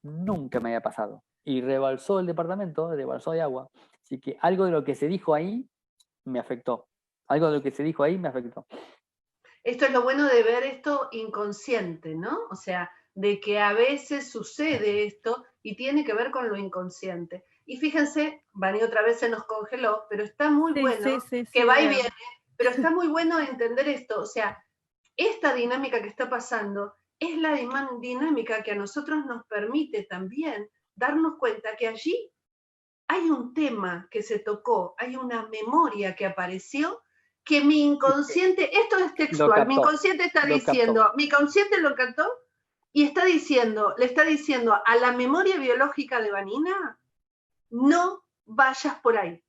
Y rebalsó el departamento, rebalsó de agua. Así que algo de lo que se dijo ahí me afectó. Esto es lo bueno de ver esto inconsciente, ¿no? O sea, de que a veces sucede esto y tiene que ver con lo inconsciente. Y fíjense, Vani otra vez se nos congeló, pero está muy bueno, que va y viene, pero está muy bueno entender esto. O sea, esta dinámica que está pasando es la dinámica que a nosotros nos permite también darnos cuenta que allí hay un tema que se tocó, hay una memoria que apareció, que mi inconsciente, esto es textual, mi inconsciente está diciendo, mi inconsciente lo captó y le está diciendo a la memoria biológica de Vanina, no vayas por ahí,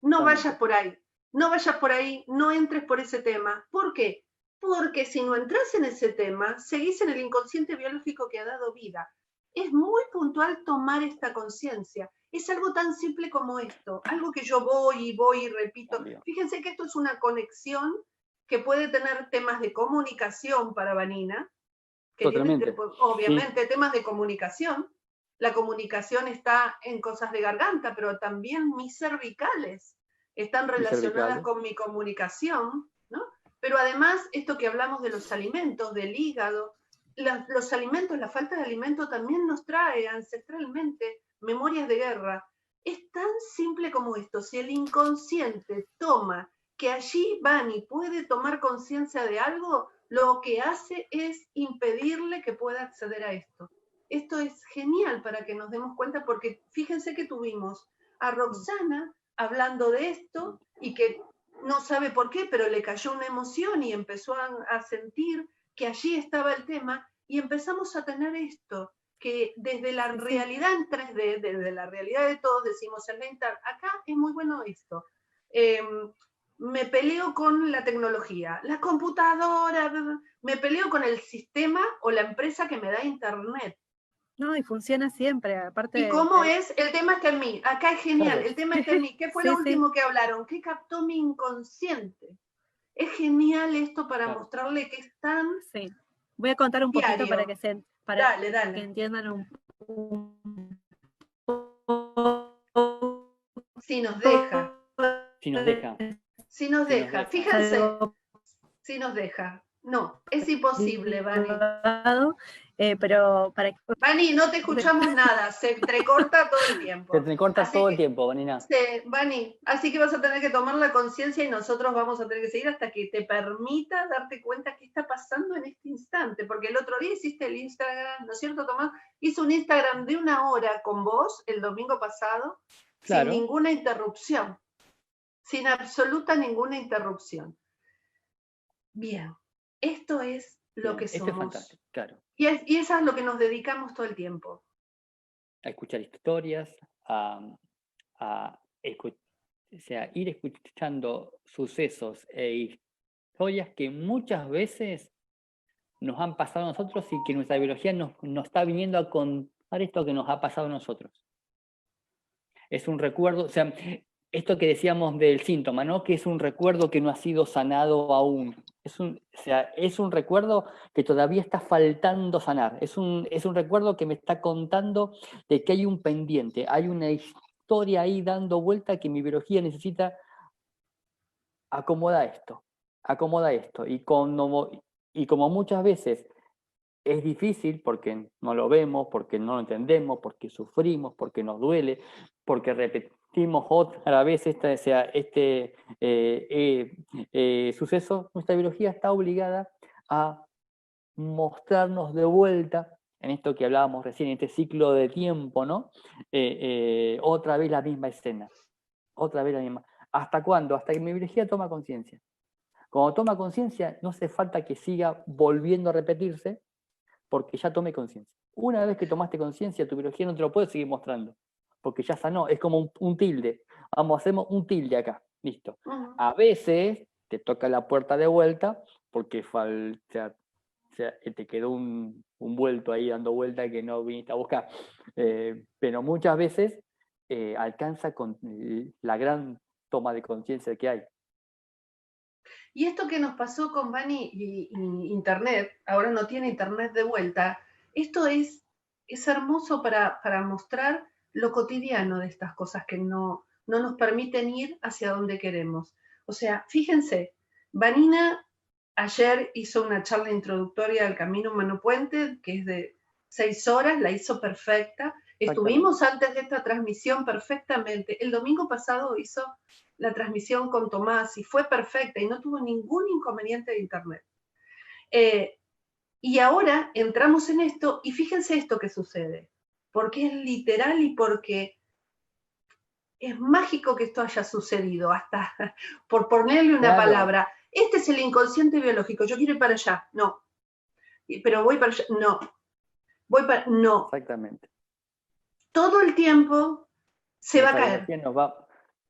no vayas por ahí, no entres por ese tema. ¿Por qué? Porque si no entras en ese tema, seguís en el inconsciente biológico que ha dado vida. Es muy puntual tomar esta conciencia. Es algo tan simple como esto, algo que yo voy y repito. Fíjense que esto es una conexión que puede tener temas de comunicación para Vanina, que tiene, obviamente, temas de comunicación. La comunicación está en cosas de garganta, pero también mis cervicales están relacionadas con mi comunicación, ¿no? Pero además, esto que hablamos de los alimentos, del hígado, los alimentos, la falta de alimento también nos trae ancestralmente memorias de guerra. Es tan simple como esto. Si el inconsciente toma que allí Vani puede tomar conciencia de algo, lo que hace es impedirle que pueda acceder a esto. Esto es genial para que nos demos cuenta, porque fíjense que tuvimos a Roxana hablando de esto y que no sabe por qué, pero le cayó una emoción y empezó a sentir que allí estaba el tema, y empezamos a tener esto, que desde la realidad en 3D, desde la realidad de todos, decimos en la acá es muy bueno esto. Me peleo con la tecnología, la computadora, me peleo con el sistema o la empresa que me da internet. No, y funciona siempre, aparte. ¿Y cómo es? El tema está en mí. Acá es genial, el tema está en mí. ¿Qué fue lo último que hablaron? ¿Qué captó mi inconsciente? Es genial esto para mostrarle que es tan... Sí. Voy a contar un poquito para que dale. que entiendan un Si nos deja. Fíjense. Si nos deja. No, es imposible, Vani. Pero para que... Vani, no te escuchamos nada, se entrecorta todo el tiempo. Se entrecorta todo el tiempo, Vanina. Sí, Vani, así que vas a tener que tomar la conciencia y nosotros vamos a tener que seguir hasta que te permita darte cuenta qué está pasando en este instante, porque el otro día hiciste el Instagram, ¿no es cierto, Tomás? Hizo un Instagram de 1 hora con vos el domingo pasado, claro, sin ninguna interrupción, sin absoluta ninguna interrupción. Bien, esto es lo que somos. Esto es fantástico, claro. Y eso es lo que nos dedicamos todo el tiempo. A escuchar historias, ir escuchando sucesos e historias que muchas veces nos han pasado a nosotros y que nuestra biología nos está viniendo a contar esto que nos ha pasado a nosotros. Es un recuerdo, o sea, esto que decíamos del síntoma, ¿no? Que es un recuerdo que no ha sido sanado aún. Es un recuerdo que todavía está faltando sanar. Es un recuerdo que me está contando de que hay un pendiente, hay una historia ahí dando vuelta que mi biología necesita acomodar esto. Y como muchas veces es difícil porque no lo vemos, porque no lo entendemos, porque sufrimos, porque nos duele, porque repetimos otra vez este suceso, nuestra biología está obligada a mostrarnos de vuelta, en esto que hablábamos recién, en este ciclo de tiempo, ¿no? Otra vez la misma escena, otra vez la misma. ¿Hasta cuándo? Hasta que mi biología toma conciencia. Cuando toma conciencia, no hace falta que siga volviendo a repetirse, porque ya tomé conciencia. Una vez que tomaste conciencia, tu biología no te lo puede seguir mostrando, porque ya sanó, es como un tilde. Hacemos un tilde acá, listo. A veces te toca la puerta de vuelta, porque te quedó un vuelto ahí dando vuelta que no viniste a buscar. Pero muchas veces alcanza con la gran toma de conciencia que hay. Y esto que nos pasó con Vani y Internet, ahora no tiene Internet de vuelta, esto es hermoso para mostrar lo cotidiano de estas cosas que no nos permiten ir hacia donde queremos. O sea, fíjense, Vanina ayer hizo una charla introductoria al Camino Humano Puente, que es de 6 horas, la hizo perfecta. Estuvimos antes de esta transmisión perfectamente. El domingo pasado hizo la transmisión con Tomás y fue perfecta y no tuvo ningún inconveniente de internet. Y ahora entramos en esto y fíjense esto que sucede, porque es literal y porque es mágico que esto haya sucedido, hasta por ponerle una palabra. Este es el inconsciente biológico, yo quiero ir para allá, no. Pero voy para allá, no. No. Exactamente. Todo el tiempo se va a caer.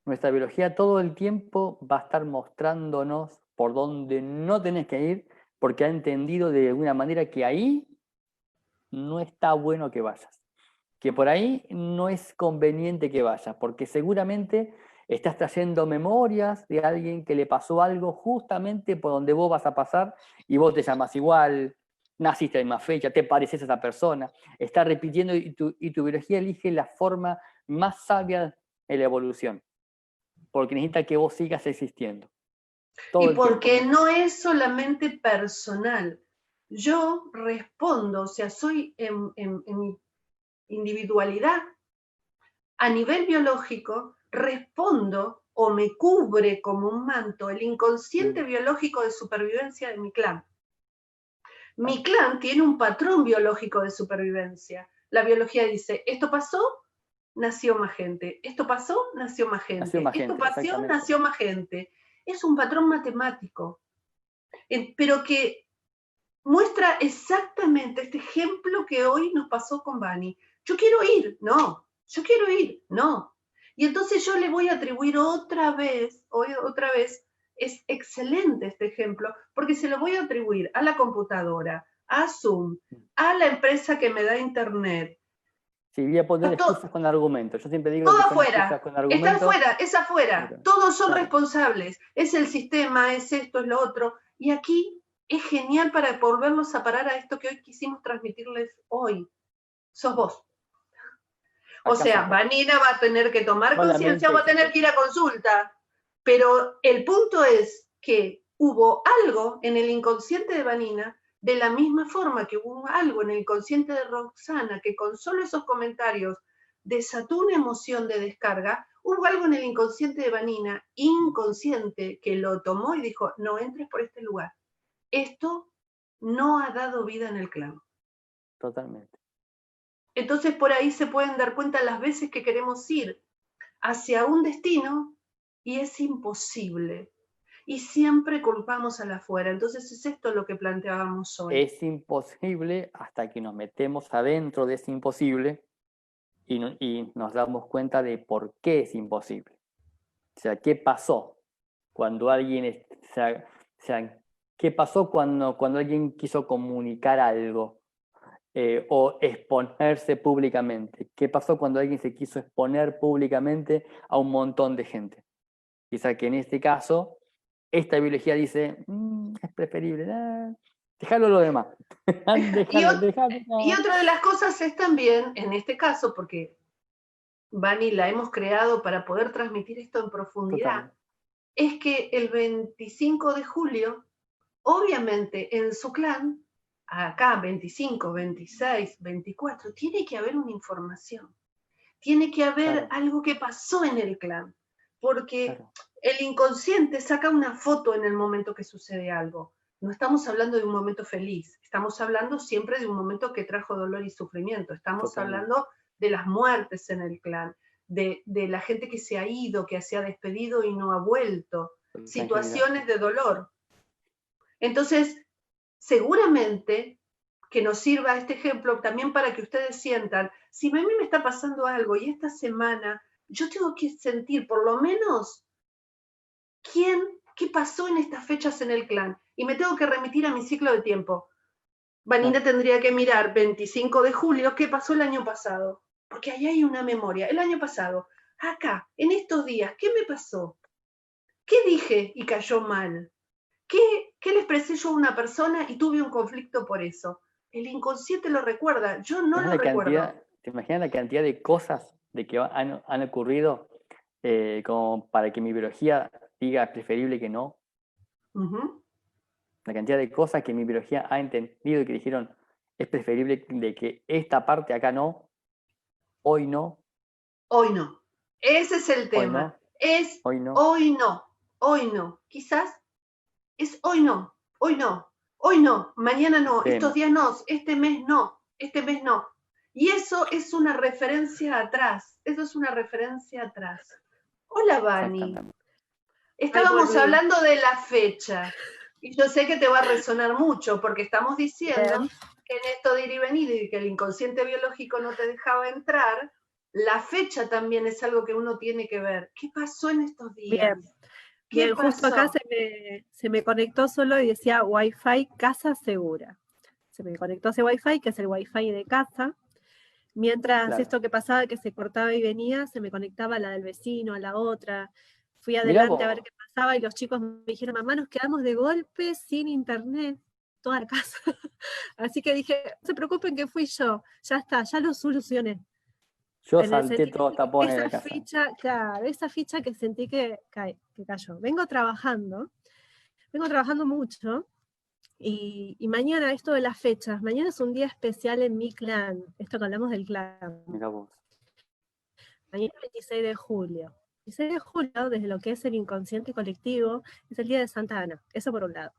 Nuestra biología todo el tiempo va a estar mostrándonos por dónde no tenés que ir, porque ha entendido de alguna manera que ahí no está bueno que vayas, que por ahí no es conveniente que vayas, porque seguramente estás trayendo memorias de alguien que le pasó algo justamente por donde vos vas a pasar y vos te llamas igual, naciste en la misma fecha, te pareces a esa persona, está repitiendo y tu biología elige la forma más sabia de la evolución. porque necesita que vos sigas existiendo. Y porque no es solamente personal. Yo respondo, o sea, soy en mi individualidad, a nivel biológico, respondo o me cubre como un manto el inconsciente biológico de supervivencia de mi clan. Mi clan tiene un patrón biológico de supervivencia. La biología dice, esto pasó, nació más gente. Esto pasó, nació más gente. Esto pasó, nació más gente. Es un patrón matemático, pero que muestra exactamente este ejemplo que hoy nos pasó con Bani. Yo quiero ir, no. Yo quiero ir, no. Y entonces yo le voy a atribuir otra vez, es excelente este ejemplo, porque se lo voy a atribuir a la computadora, a Zoom, a la empresa que me da internet. Sí, voy a poner excusas con argumentos. Yo siempre digo todo que son afuera, excusas con argumentos. está afuera, es afuera. Claro. Todos son responsables. Es el sistema, es esto, es lo otro. Y aquí es genial para volverlos a parar a esto que hoy quisimos transmitirles hoy. Sos vos. O sea, Vanina va a tener que tomar conciencia, va a tener que ir a consulta. Pero el punto es que hubo algo en el inconsciente de Vanina, de la misma forma que hubo algo en el inconsciente de Roxana, que con solo esos comentarios desató una emoción de descarga, hubo algo en el inconsciente de Vanina, inconsciente, que lo tomó y dijo, no entres por este lugar. Esto no ha dado vida en el clan. Totalmente. Entonces por ahí se pueden dar cuenta las veces que queremos ir hacia un destino y es imposible. Y siempre culpamos al afuera. Entonces es esto lo que planteábamos hoy. Es imposible hasta que nos metemos adentro de ese imposible y nos damos cuenta de por qué es imposible. O sea, ¿qué pasó cuando alguien... ¿qué pasó cuando alguien quiso comunicar algo o exponerse públicamente? ¿Qué pasó cuando alguien se quiso exponer públicamente a un montón de gente? Quizá que en este caso, esta biología dice, es preferible, dejarlo lo demás. Y otra de las cosas es también, en este caso, porque Vani la hemos creado para poder transmitir esto en profundidad, totalmente, es que el 25 de julio, obviamente en su clan, acá 25, 26, 24, tiene que haber una información. Tiene que haber algo que pasó en el clan, porque el inconsciente saca una foto en el momento que sucede algo. No estamos hablando de un momento feliz, estamos hablando siempre de un momento que trajo dolor y sufrimiento, estamos hablando de las muertes en el clan, de la gente que se ha ido, que se ha despedido y no ha vuelto, situaciones de dolor. Entonces, seguramente que nos sirva este ejemplo también para que ustedes sientan, si a mí me está pasando algo y esta semana yo tengo que sentir por lo menos qué pasó en estas fechas en el clan y me tengo que remitir a mi ciclo de tiempo. Vanina tendría que mirar 25 de julio, ¿qué pasó el año pasado? Porque ahí hay una memoria. El año pasado, acá, en estos días, ¿qué me pasó? ¿Qué dije y cayó mal? ¿Qué le expresé yo a una persona y tuve un conflicto por eso? El inconsciente lo recuerda, yo no lo recuerdo. ¿Te imaginas la cantidad de cosas que han ocurrido como para que mi biología diga es preferible que no? La cantidad de cosas que mi biología ha entendido y que dijeron es preferible de que esta parte acá no, hoy no. Hoy no. Ese es el tema. Hoy no. Hoy no. Quizás es hoy no, mañana no, estos días no, este mes no. Y eso es una referencia atrás, Hola, Vani. Estábamos hablando de la fecha, y yo sé que te va a resonar mucho, porque estamos diciendo que en esto de ir y venir y que el inconsciente biológico no te dejaba entrar, la fecha también es algo que uno tiene que ver. ¿Qué pasó en estos días? Bien, justo acá se me conectó solo y decía Wi-Fi casa segura. Se me conectó ese Wi-Fi, que es el Wi-Fi de casa. Mientras esto que pasaba, que se cortaba y venía, se me conectaba a la del vecino, a la otra. Fui adelante a ver qué pasaba y los chicos me dijeron, mamá, nos quedamos de golpe sin internet, toda la casa. Así que dije, no se preocupen que fui yo, ya está, ya lo solucioné. Yo En el salté sentido todos los de que tapones de la esa casa. ficha, claro, esa ficha que sentí que cayó. Vengo trabajando mucho, y mañana, esto de las fechas, mañana es un día especial en mi clan, esto que hablamos del clan. Mira vos. Mañana es 26 de julio. 26 de julio, desde lo que es el inconsciente colectivo, es el día de Santa Ana, eso por un lado.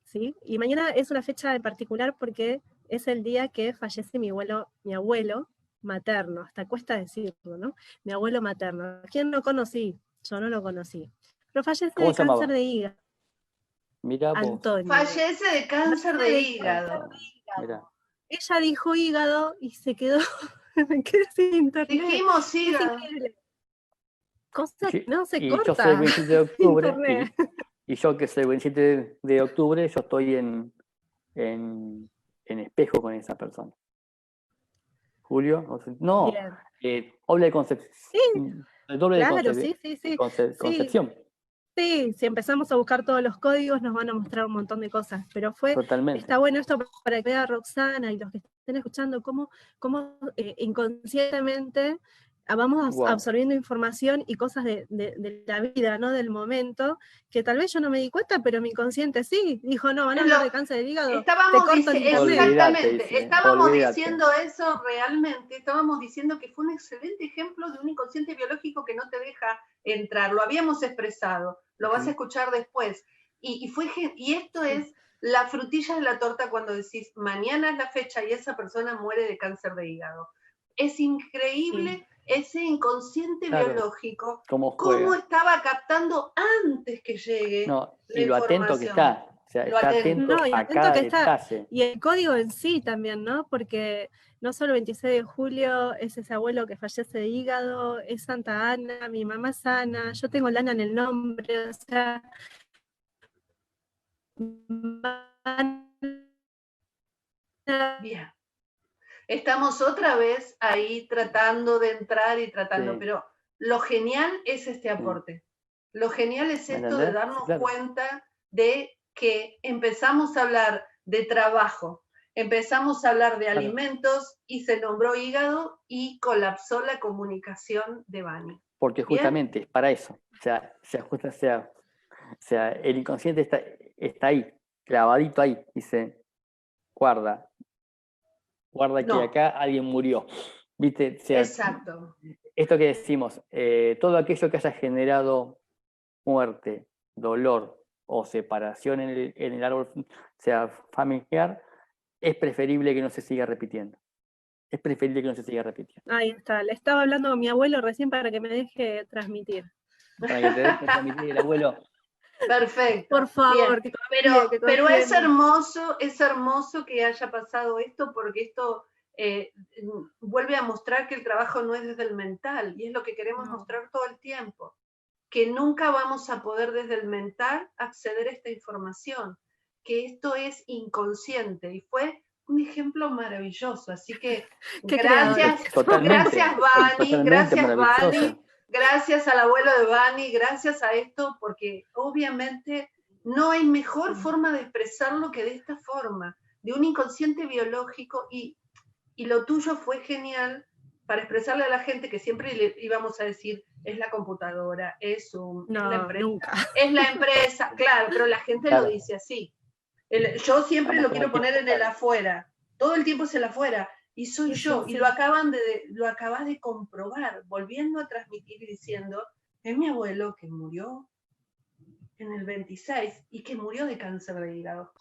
¿Sí? Y mañana es una fecha en particular porque es el día que fallece mi abuelo materno, hasta cuesta decirlo, ¿no? Mi abuelo materno. ¿A quién no conocí? Yo no lo conocí. Pero fallece ¿Cómo de se llamaba? cáncer de hígado. Mira vos. Antonio. Fallece de cáncer de hígado. Mira. Ella dijo hígado y se quedó, me quedé sin internet. Dijimos Es hígado. increíble. Cosa que Y- no se y corta. yo soy el 27 de octubre, Internet. y yo que soy el 27 de octubre, yo estoy en espejo con esa persona. Julio, no, Bien. doble concepción. Sí, Doble de claro, sí. concepción. Sí, si empezamos a buscar todos los códigos nos van a mostrar un montón de cosas, pero Totalmente. está bueno esto para que vea Roxana y los que estén escuchando cómo inconscientemente vamos Wow. absorbiendo información y cosas de la vida, ¿no? Del momento, que tal vez yo no me di cuenta, pero mi inconsciente sí, dijo, no, van a hablar de cáncer del hígado, te corto el internet. Exactamente, estábamos olvídate. diciendo eso realmente, estábamos diciendo que fue un excelente ejemplo de un inconsciente biológico que no te deja entrar, lo habíamos expresado, lo vas a escuchar después, y esto es la frutilla de la torta cuando decís, mañana es la fecha y esa persona muere de cáncer de hígado. Es increíble ese inconsciente biológico, cómo estaba captando antes que llegue y lo atento que está. O sea, Lo está atento. atento a cada detalle. Y el código en sí también, ¿no? Porque no solo el 26 de julio es ese abuelo que fallece de hígado, es Santa Ana, mi mamá es Ana, yo tengo Lana en el nombre, o sea... Bien. Estamos otra vez ahí tratando de entrar y tratando, pero lo genial es este aporte. Lo genial es esto de darnos cuenta de que empezamos a hablar de trabajo, empezamos a hablar de alimentos y se nombró hígado y colapsó la comunicación de Vani. Porque justamente es para eso. O sea, el inconsciente está ahí, clavadito ahí. Dice, guarda que acá alguien murió. ¿Viste? O sea, exacto. Esto que decimos, todo aquello que haya generado muerte, dolor o separación en el árbol, sea familiar, es preferible que no se siga repitiendo. Es preferible que no se siga repitiendo. Ahí está, le estaba hablando a mi abuelo recién para que me deje transmitir. Para que te deje transmitir el abuelo. Perfecto. Por favor. Pero es hermoso que haya pasado esto, porque esto vuelve a mostrar que el trabajo no es desde el mental, y es lo que queremos mostrar todo el tiempo, que nunca vamos a poder desde el mental acceder a esta información, que esto es inconsciente, y fue un ejemplo maravilloso, así que gracias Vani, gracias al abuelo de Vani, gracias a esto, porque obviamente no hay mejor forma de expresarlo que de esta forma, de un inconsciente biológico, y lo tuyo fue genial para expresarle a la gente que siempre le íbamos a decir, es la computadora, es la empresa, nunca. Es la empresa, claro, pero la gente lo dice así. Yo siempre lo quiero poner en el afuera, todo el tiempo es el afuera, y soy yo, y lo acabas de comprobar, volviendo a transmitir y diciendo, es mi abuelo que murió en el 26 y que murió de cáncer de hígado.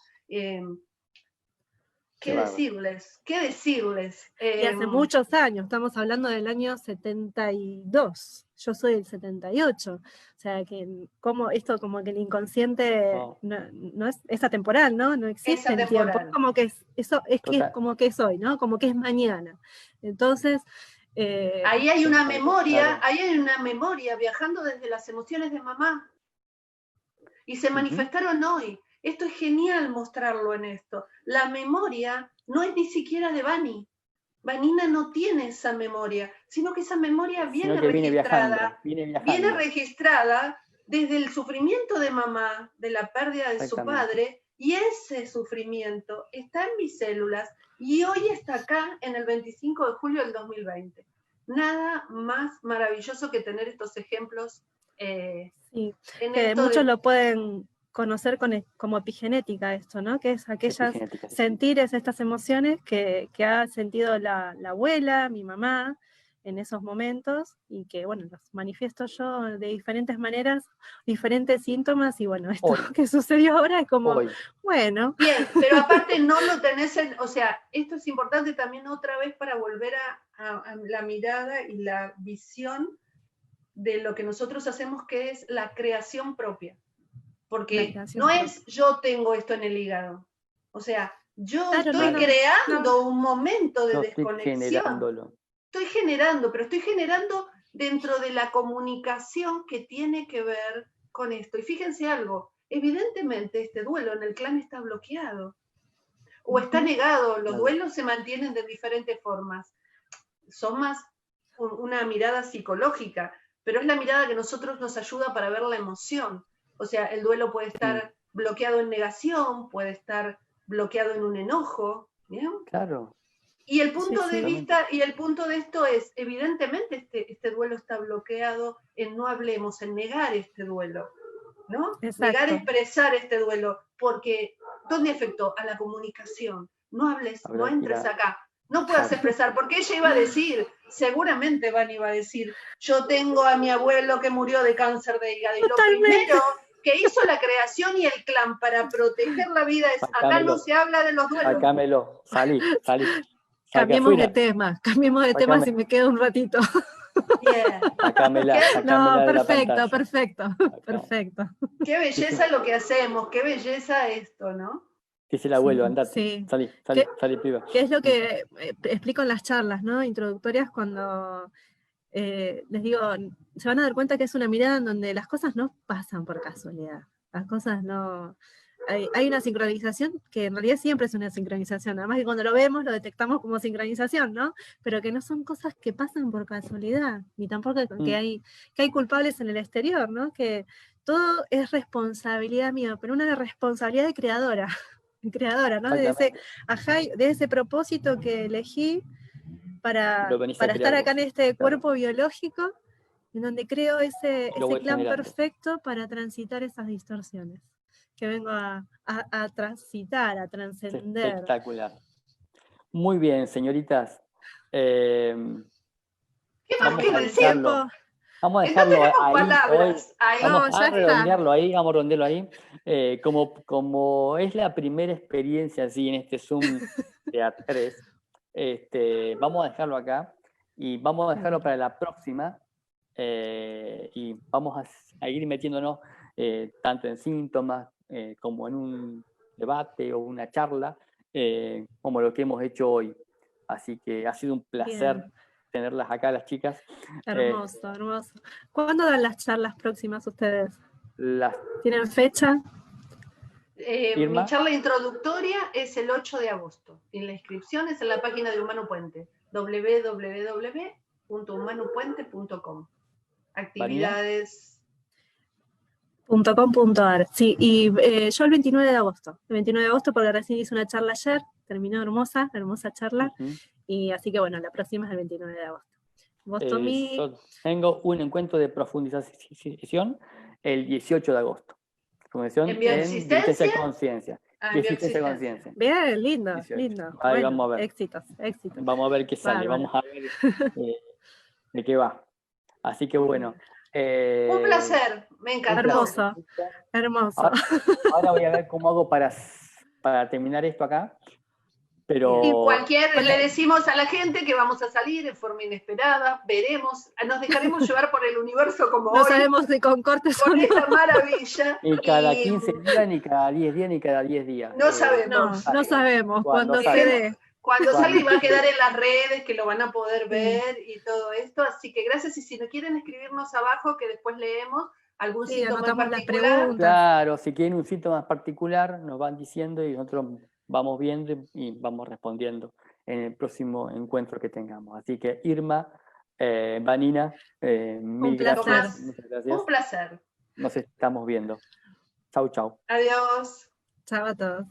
¿Qué decirles? Y hace muchos años, estamos hablando del año 72, yo soy del 78, o sea que esto como que el inconsciente no es atemporal, ¿no? No existe el tiempo, es como que como que es hoy, ¿no? Como que es mañana. Entonces... ahí hay una memoria, viajando desde las emociones de mamá, y se manifestaron hoy. Esto es genial mostrarlo en esto. La memoria no es ni siquiera de Vani. Vanina no tiene esa memoria, sino que esa memoria viene registrada desde el sufrimiento de mamá, de la pérdida de su padre, y ese sufrimiento está en mis células, y hoy está acá en el 25 de julio del 2020. Nada más maravilloso que tener estos ejemplos Sí, en que esto muchos de... lo pueden conocer como epigenética esto, ¿no? Que es aquellas Epigenética, sí. sentires, estas emociones que ha sentido la abuela, mi mamá, en esos momentos, y que, bueno, los manifiesto yo de diferentes maneras, diferentes síntomas, y bueno, esto Hoy. que sucedió ahora es como, Hoy. bueno. Bien, pero aparte no lo tenés o sea, esto es importante también otra vez para volver a la mirada y la visión de lo que nosotros hacemos, que es la creación propia. Porque no es yo tengo esto en el hígado. O sea, yo claro, estoy no, creando un momento de Yo estoy desconexión. generándolo. Estoy generando, pero estoy generando dentro de la comunicación que tiene que ver con esto. Y fíjense algo, evidentemente este duelo en el clan está bloqueado o está negado. Los duelos se mantienen de diferentes formas. Son más una mirada psicológica, pero es la mirada que nosotros nos ayuda para ver la emoción. O sea, el duelo puede estar bloqueado en negación, puede estar bloqueado en un enojo, ¿bien? Claro. Y el punto Sí, de sí. vista, y el punto de esto es, evidentemente este duelo está bloqueado en no hablemos, en negar este duelo, ¿no? Exacto. Negar expresar este duelo, porque ¿dónde afectó? A la comunicación. No hables, no entres acá, no puedas expresar, porque ella iba a decir, seguramente Van iba a decir, yo tengo a mi abuelo que murió de cáncer de hígado, y lo primero que hizo la creación y el clan para proteger la vida es, acá no se habla de los duelos. Sacámelo, salí. Cambiemos de tema si me quedo un ratito. Bien. Sacámela No, de la pantalla. Perfecto. Qué belleza lo que hacemos, qué belleza esto, ¿no? Dice el abuelo, andate, sí. salí, piba. Que es lo que explico en las charlas, ¿no? Introductorias, cuando les digo, se van a dar cuenta que es una mirada en donde las cosas no pasan por casualidad. Las cosas no... Hay una sincronización que en realidad siempre es una sincronización, además que cuando lo vemos lo detectamos como sincronización, ¿no? Pero que no son cosas que pasan por casualidad, ni tampoco que hay culpables en el exterior, ¿no? Que todo es responsabilidad mía, pero una responsabilidad de creadora, ¿no? De ese propósito que elegí para estar acá en este cuerpo biológico, en donde creo ese clan perfecto para transitar esas distorsiones, que vengo a transitar, a trascender. Espectacular. Muy bien, señoritas. ¿Qué más que decir? Vamos a dejarlo ahí. Vamos a redondearlo ahí. Como es la primera experiencia así en este Zoom de A3, vamos a dejarlo acá y vamos a dejarlo para la próxima. Y vamos a ir metiéndonos tanto en síntomas como en un debate o una charla, como lo que hemos hecho hoy. Así que ha sido un placer tenerlas acá, las chicas. Hermoso. ¿Cuándo dan las charlas próximas ustedes? ¿Tienen fecha? Mi charla introductoria es el 8 de agosto y la inscripción es en la página de Humano Puente, www.humanopuente.com. Actividades. .com.ar. Sí, y yo el 29 de agosto. El 29 de agosto, porque recién hice una charla ayer, terminó hermosa charla, y así que bueno, la próxima es el 29 de agosto. ¿Vos, Tommy? Yo tengo un encuentro de profundización el 18 de agosto. ¿En bioexistencia? Conciencia. Bioexistencia Conciencia. Bien, lindo. Ahí bueno, vamos a ver. Éxitos. Vamos a ver qué sale, vamos a ver de qué va. Así que bueno. Un placer, me encantó. Hermoso. Ahora voy a ver cómo hago para terminar esto acá. Pero... Y le decimos a la gente que vamos a salir de forma inesperada, veremos, nos dejaremos llevar por el universo como hoy. No sabemos si con cortes con esta maravilla. Ni cada 15 días, ni cada 10 días, ni cada 10 días. No sabemos. No sabemos. Cuando se dé. Cuando salga y va a quedar en las redes, que lo van a poder ver y todo esto. Así que gracias. Y si no quieren escribirnos abajo, que después leemos algún síntoma en particular. Claro, si quieren un síntoma particular, nos van diciendo y nosotros vamos viendo y vamos respondiendo en el próximo encuentro que tengamos. Así que Irma, Vanina, mil gracias. Muchas gracias. Un placer. Nos estamos viendo. Chau. Adiós. Chao a todos.